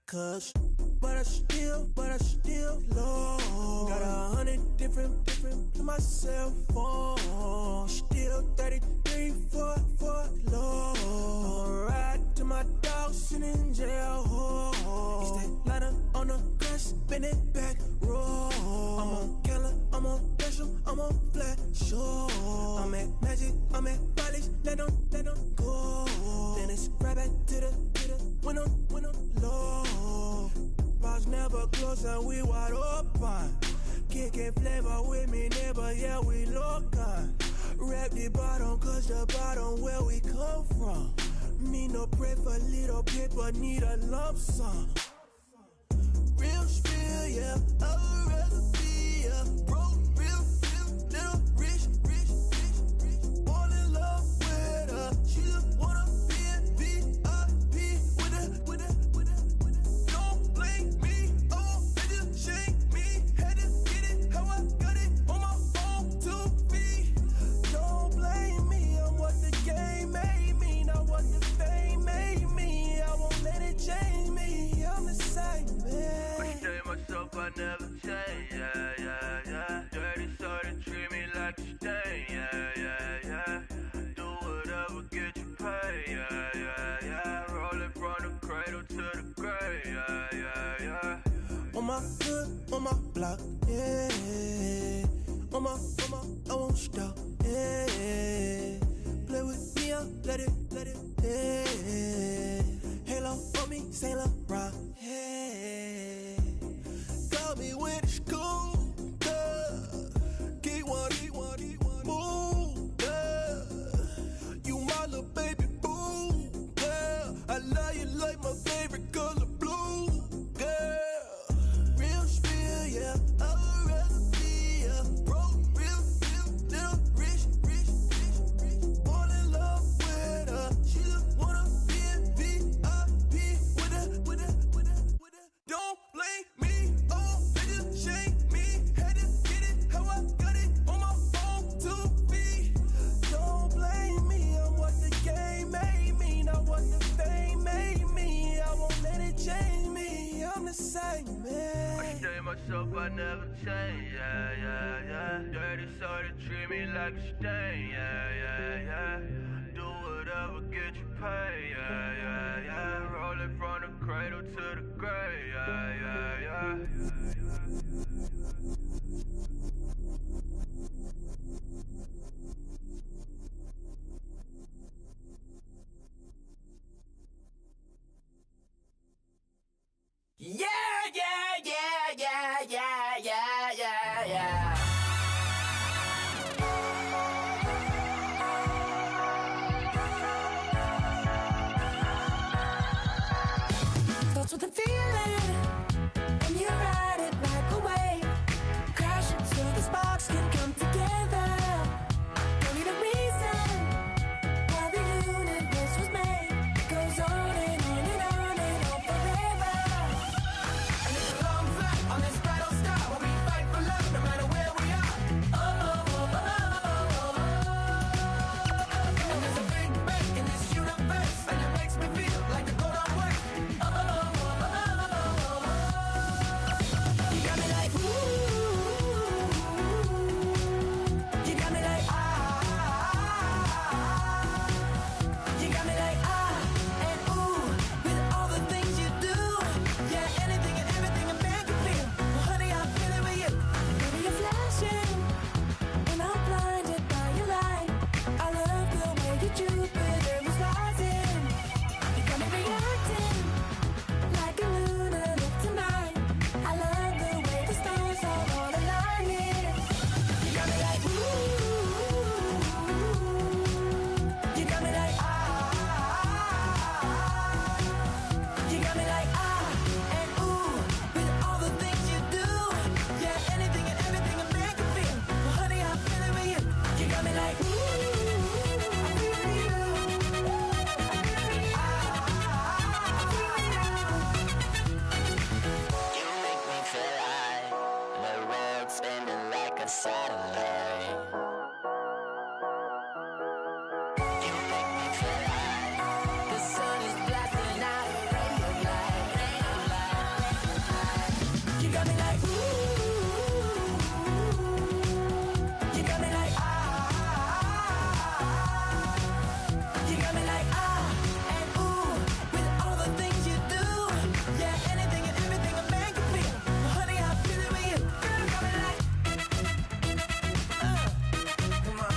Speaker 17: Cause, but I still low. Got 100 different in my cell phone. Still 33 for low. I'ma ride to my dog sitting in jail. It's that lighter on the grass, spin it back, roll. I'm on Keller, I'm on Bishop, I'm on Flat Shore. I'm at Magic, I'm at Bally's, let them go. Then it's right back to the when I'm low. Bars never close and we wide open. Kicking flavor with me, neighbor, yeah, we local. Rap the bottom, cause the bottom where we come from. Me no pray for little paper, need a lump sum. Real spill, yeah, I'd rather be a broke, real little rich. All in love with her, she just wanna be a VIP with her. Don't blame me, oh, they just shame me. Had to get it how I got it on my phone too.
Speaker 1: my hood, on my block, yeah. On my, I won't stop, yeah. Play with me, I'll let it, yeah. Halo on me, Saint Laurent, yeah. Call me when it's cool, yeah. Keep one, move, yeah. You my little baby boo, yeah. I love you like my favorite color blue, girl. Real spill, yeah. I'd rather be a broke, real, little rich. Fall in love with her. She just wanna be in VIP with her. Don't blame me, oh, niggas shame me. Had to get it how I got it on my own 2 feet. Don't blame me, I'm what the game made me, not what the fame made me. I won't let it change me, I'm the same, man.
Speaker 2: I stay myself, I never change, yeah. Dirty soul to treat me like a stain, yeah. Do whatever, get you paid, yeah. Rolling from the cradle to the grave, yeah.
Speaker 11: Yeah. Starts with a feeling, and you ride it like a wave. Crash until the sparks can come together. Don't need a reason why the universe was made. It goes on and on and on and on forever.
Speaker 2: And it's a long flight on this battle star, where we fight for love no matter where we are. And there's a big bang in this universe, and it makes me feel like the go don't work.
Speaker 11: You got me like ooh, you got me like you got me like and ooh, with all the things you do, yeah, anything and everything a man can feel. Well, honey, I'm feeling with you. Baby, you're flashing, and I'm blinded by your light. I love the way you Jupiter was rising. You got me reacting like a lunar tonight. I love the way the stars are all aligning. You got me like ooh, you got me like you got me like and ooh, with all the things you do, yeah, anything and everything a man can feel. Well, honey, I'm feeling with you. You got me like ooh, I'm feeling with you.
Speaker 3: You make me feel like the world's spinning like a satellite. You make me feel like the sun is blasting out a ray of light.
Speaker 11: You got me like ooh, you got me like you got me like and ooh, with all the things you do, yeah, anything and everything a man can feel. Well, honey, I'm feeling with you. Girl, you got me like come on,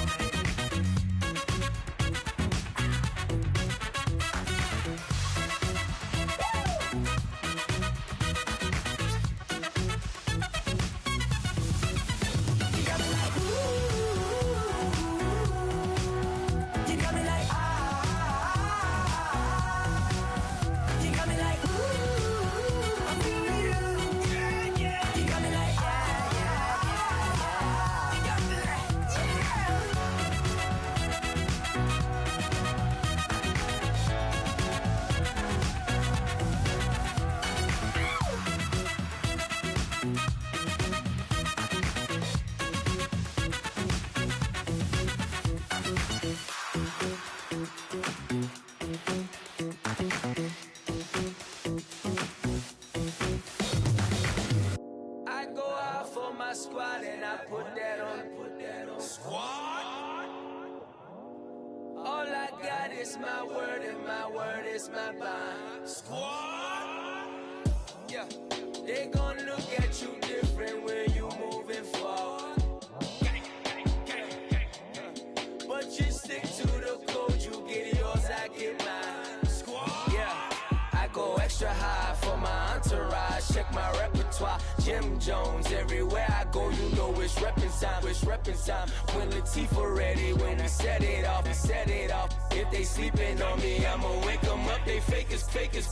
Speaker 11: you got me like ooh, you got me like you got me like ooh, I'm feeling with you. You got me like you got me like
Speaker 20: I go out for my squad and I put that on. Squad? All I got is my word and my word is my bond. Squad? Yeah, they gon' look
Speaker 17: my repertoire. Jim Jones, everywhere I go, you know it's reppin' time. It's reppin' time. When Latifah ready, when we set it off, we set it off. If they sleeping on me, I'ma wake them up. They fakers.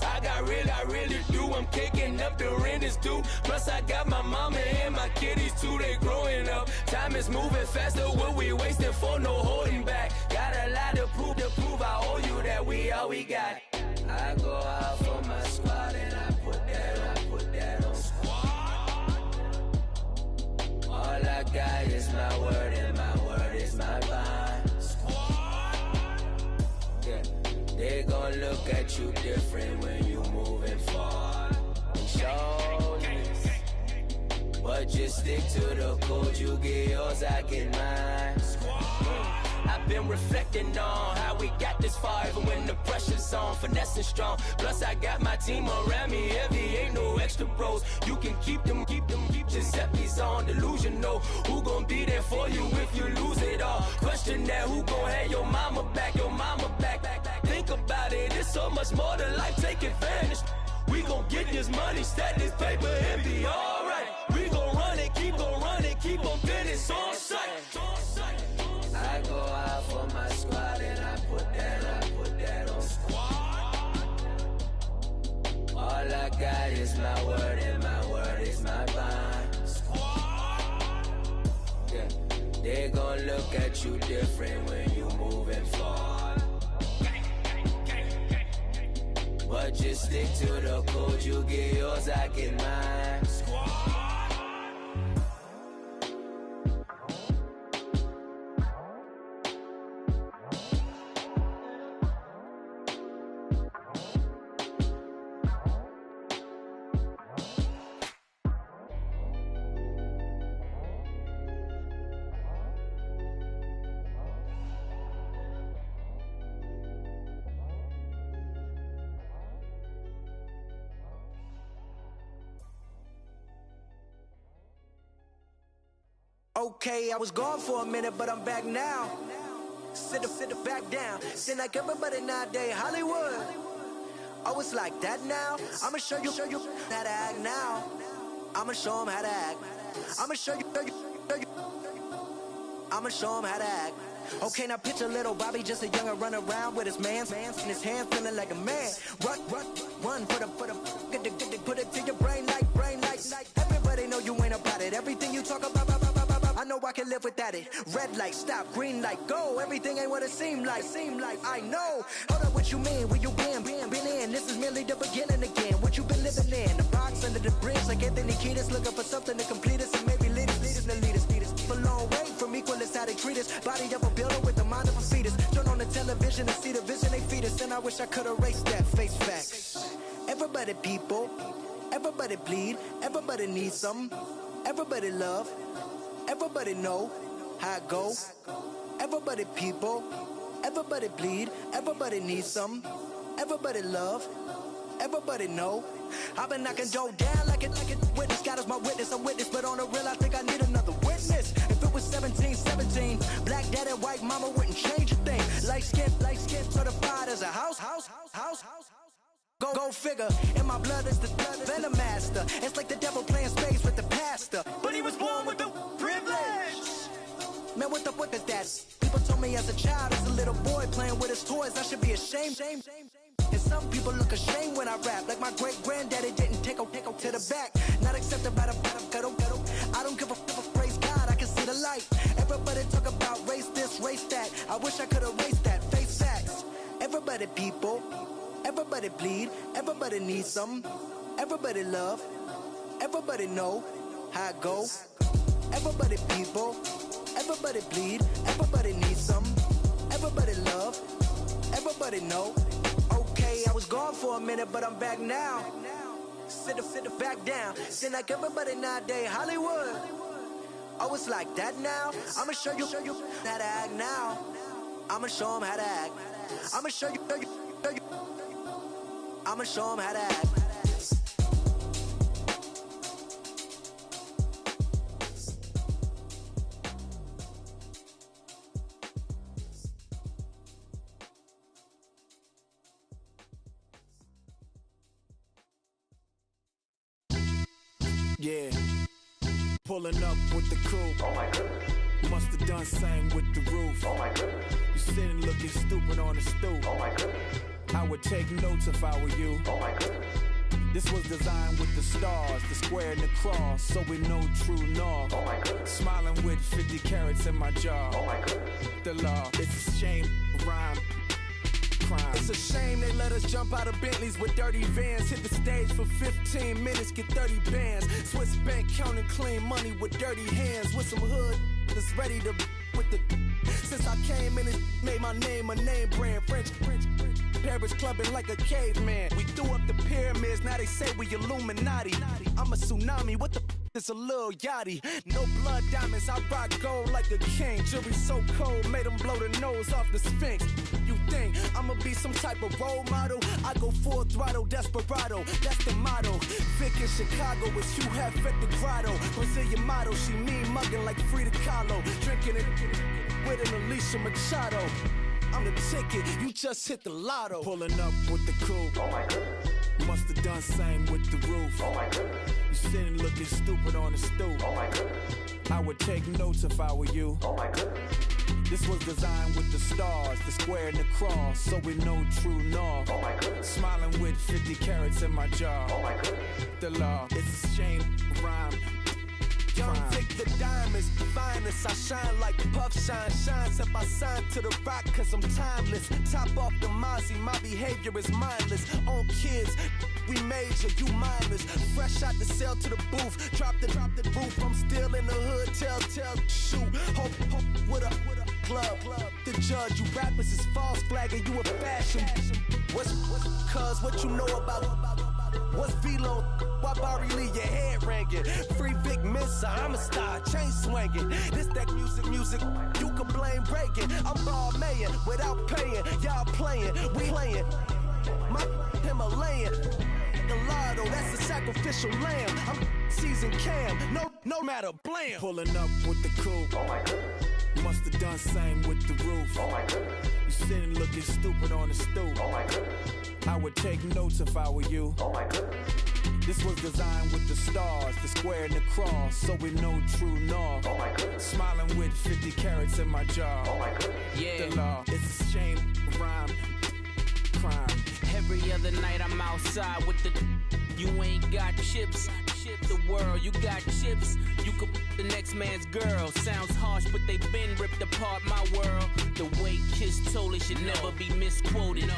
Speaker 17: I really do. I'm caking up, the rent is due. Plus I got my mama and my kiddies too. They growing up. Time is moving faster. What we wasting for? No holding back. Got a lot to prove. I owe you that we all we got. I go out for my squad and I put that on squad. All I got is my word and my word is my bond. Squad. Yeah, they gon' look at you different when you moving forward. Show this, but just stick to the code. You get yours, I get mine. I've been reflecting on how we got this far, even when the pressure's on, finessing strong. Plus I got my team around me heavy, ain't no extra bros. You can keep them. Giuseppe's on delusional. Who gon' be there for you if you lose it all? Question that, who gon' have your mama back? Think about it, it's so much more to life, take advantage. We gon' get this money, stack this paper, and be alright. We gon' run it, keep on finish on sight. I go out for my squad and I put that on squad. All I got is my word and my word is my bond. Squad. Yeah, they gon' look at you different when you moving forward. But just stick to the code, you get yours, I get mine. Squad.
Speaker 11: Okay, I was gone for a minute, but I'm back now. Sit the back down. Seem like everybody nowadays Hollywood. Oh, it's like that now. I'ma show you how to act now. I'ma show 'em how to act. I'ma show you. I'ma show 'em how to act. Okay, now picture little Bobby, just a youngin' run around with his mans in his hand, feeling like a man. Run, put it to your brain like. Everybody know you ain't about it. Everything you talk about, I know I can live without it. Red light, stop, green light, go. Everything ain't what it seemed like. I know. Hold up, what you mean? Where you been in? This is merely the beginning again. What you been living in? The box under the bridge, like Anthony Kiedis, looking for something to complete us and maybe lead us. A long way from equal is how they treat us. Body of a builder with the mind of a fetus. Turn on the television and see the vision they feed us. And I wish I could erase that. Face facts. Everybody people, everybody bleed, everybody needs some, everybody love, everybody know how it go. Everybody people, everybody bleed, everybody needs some, everybody love, everybody know. I've been knocking dough down like it witness. God is my witness, I'm witness, but on the real I think I need another witness. If it was 17, black dad and white mama wouldn't change a thing. Light skin certified as a house. Go figure, in my blood is the venom master. It's like the devil playing space with the pastor, but he was born with the privilege. Man, what is that? People told me as a child, as a little boy playing with his toys, I should be ashamed. And some people look ashamed when I rap, like my great granddaddy didn't take to the back. Not accepted by the ghetto. I don't give a praise God, I can see the light. Everybody talk about race this, race that. I wish I could erase that. Face facts. Everybody people, everybody bleed, everybody needs some, everybody love, everybody know how it go. Everybody people, everybody bleed, everybody needs some, everybody love, everybody know. Okay, I was gone for a minute, but I'm back now. Sit the back down. Seem like everybody nowadays Hollywood. Oh, it's like that now. I'ma show you how to act now. I'ma show 'em how to act. I'ma show you. I'ma show 'em how to act.
Speaker 9: Yeah, pulling up with the coupe. Oh my goodness. Must have done same with the roof. Oh my goodness. You sitting looking stupid on the stoop. Oh my goodness. I would take notes if I were you. Oh my goodness. This was designed with the stars, the square and the cross, so we know true north. Oh my goodness. Smiling with 50 carats in my jaw. Oh my goodness. The law, it's a shame, rhyme. Crime.
Speaker 4: It's a shame they let us jump out of Bentleys with dirty vans. Hit the stage for 15 minutes, get 30 bands. Swiss bank counting clean money with dirty hands. With some hood that's ready to with the. Since I came in, it made my name a name brand. French. Paris clubbing like a caveman. We threw up the pyramids, now they say we Illuminati. I'm a tsunami, what the is a little yachty. No blood diamonds, I rock gold like a king. Jury so cold, made them blow the nose off the Sphinx. You think I'ma be some type of role model? I go full throttle, desperado, that's the motto. Vic in Chicago, it's Hugh Hef at the grotto. Brazilian model, she mean mugging like Frida Kahlo. Drinking it with an Alicia Machado. I'm the ticket, you just hit the lotto.
Speaker 9: Pulling up with the coupe. Oh my goodness. Must have done same with the roof. Oh my goodness. You sitting looking stupid on the stoop. Oh my goodness. I would take notes if I were you. Oh my goodness. This was designed with the stars, the square and the cross, so we know true north. Oh my goodness. Smiling with 50 carats in my jaw. Oh my goodness. The law, it's a shame, rhyme.
Speaker 4: Young Vic the diamonds, finest. I shine like Puff shines if I sign to the rock cause I'm timeless. Top off the Mozzie, my behavior is mindless. On kids, we major, you mindless. Fresh out the cell to the booth, drop the roof. I'm still in the hood, tell, shoot. Hope with a club. The judge, you rappers is false flagging, you a fashion. What's cuz what you know about? What's Velo? Why Barry Lee, your head ringing? Free Vic Mensa, I'm a star, chain swinging. This that music, you can blame Reagan. I'm ball mayin' without paying, y'all playing, we playing. My Himalayan, Gallardo, that's a sacrificial lamb. I'm seasoned cam, no matter, blam.
Speaker 9: Pulling up with the coupe. Oh my goodness. Must have done same with the roof. Oh my goodness. You sitting looking stupid on the stoop. Oh my goodness. I would take notes if I were you. Oh my goodness. This was designed with the stars, the square and the cross, so we know true north. Oh my goodness. Smiling with 50 carats in my jaw. Oh my goodness.
Speaker 18: Yeah.
Speaker 9: The law, it's a shame, rhyme, crime.
Speaker 18: Every other night I'm outside with the. You ain't got chips. The world, you got chips. You could the next man's girl. Sounds harsh, but they been ripped apart my world. The way Kiss told it should never be misquoted.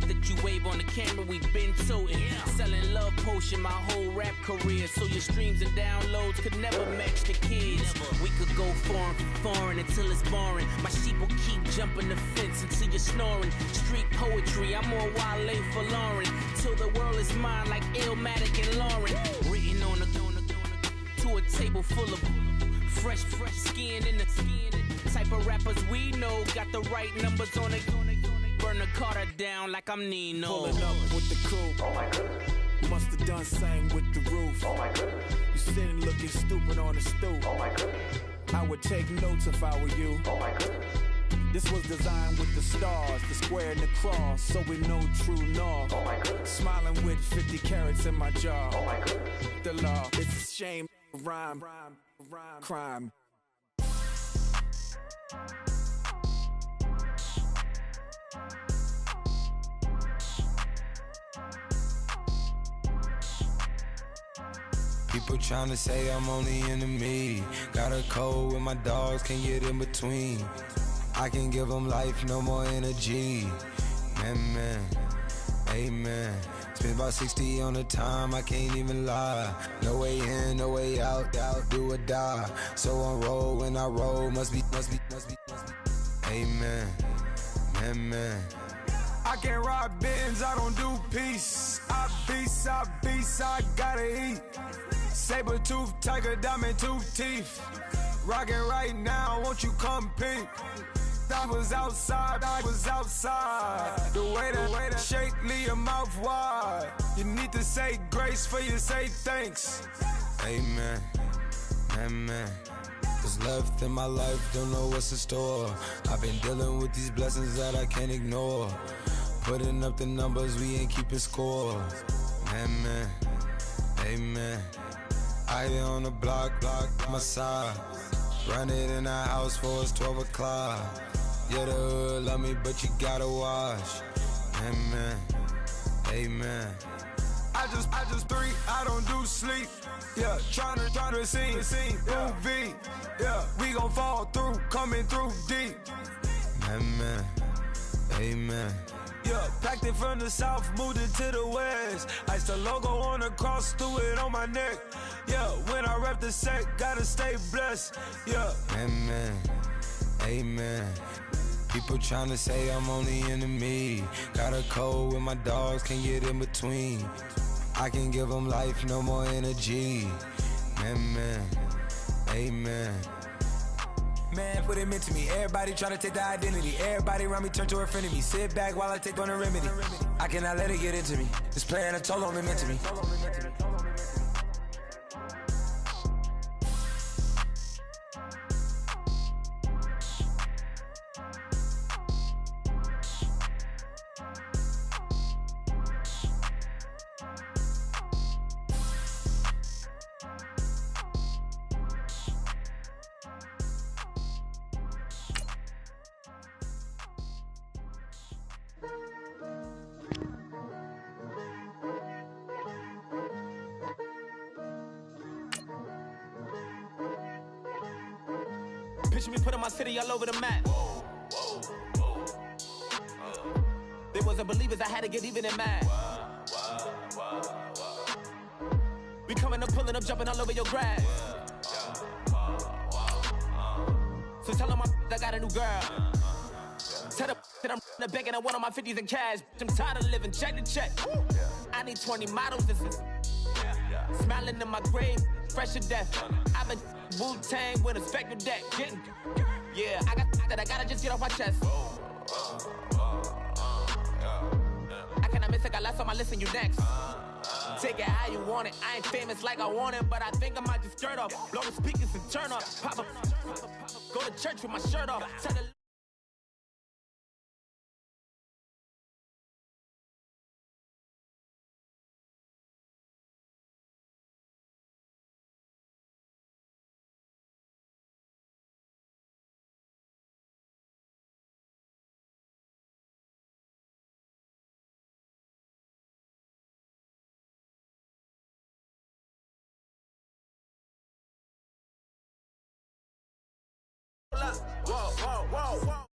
Speaker 18: The that you wave on the camera, we've been toting. Selling love potion my whole rap career, so your streams and downloads could never match the kids. We could go foreign until it's boring. My sheep will keep jumping the fence until you're snoring. Street poetry, I'm more Wale for Lauren. Till the world is mine like Illmatic and Lauren. Written on a to a table full of fresh skin in the type of rappers we know. Got the right numbers on it. Burn the Carter down like I'm Nino.
Speaker 9: Pulling up with the coupe. Oh my goodness. Must have done same with the roof. Oh my goodness. You sitting looking stupid on the stoop. Oh my goodness. I would take notes if I were you. Oh my goodness. This was designed with the stars, the square and the cross, so we know true north. Oh my goodness. Smiling with 50 carats in my jaw. Oh my goodness. The law, it's a shame, rhyme, crime.
Speaker 5: People tryna say I'm only enemy. Got a code with my dogs, can't get in between. I can give them life, no more energy. Man, amen. Spent about 60 on the time, I can't even lie. No way in, no way out, do or die. So on roll, when I roll, must be. Amen, man.
Speaker 7: I can't ride Benz, I don't do peace. I beast, I gotta eat. Saber tooth, tiger, diamond tooth teeth. Rockin' right now, won't you come peep? I was outside. The way that shake, leave your mouth wide. You need to say grace for you say thanks.
Speaker 5: Amen, man. What's left in my life, don't know what's in store. I've been dealing with these blessings that I can't ignore. Putting up the numbers, we ain't keeping score. Man, amen. I hit on the block, my side. Run it in the house for it's 12 o'clock. Yeah, the hood love me, but you gotta watch. Amen, amen.
Speaker 7: I just three, I don't do sleep. Yeah, tryna sing, UV. Yeah, we gon' fall through, coming through deep.
Speaker 5: Amen, amen.
Speaker 7: Yeah, packed it from the south, moved it to the west. Iced the logo on the cross, threw it on my neck. Yeah, when I rep the set, gotta stay blessed. Yeah.
Speaker 5: Amen, amen. People tryna say I'm on the enemy. Got a cold with my dogs, can't get in between. I can give them life, no more energy. Amen, amen.
Speaker 7: Man, what it meant to me. Everybody tryna take the identity. Everybody around me turn to a friend of me. Sit back while I take on a remedy. I cannot let it get into me. This playing a toll on me, meant to me.
Speaker 8: Picture me putting my city all over the map. They wasn't believers, I had to get even and mad. We coming up, pulling up, jumping all over your grass. So tell them I got a new girl. Tell them that I'm in the bank and I want all my 50s in cash. I'm tired of living check to check. I need 20 models, this is smiling in my grave, fresh to death. I've been Wu-Tang with a spectral deck. Getting, yeah, I got that, I gotta just get off my chest. I cannot miss it, got last on my list and you next. Take it how you want it, I ain't famous like I want it, but I think I might just skirt off. Blow the speakers and turn up, pop up, go to church with my shirt off. Tell the whoa.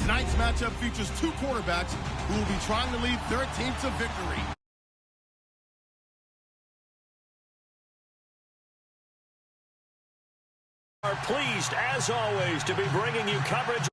Speaker 12: Tonight's matchup features two quarterbacks who will be trying to lead their team to victory.
Speaker 13: Are pleased, as always, to be bringing you coverage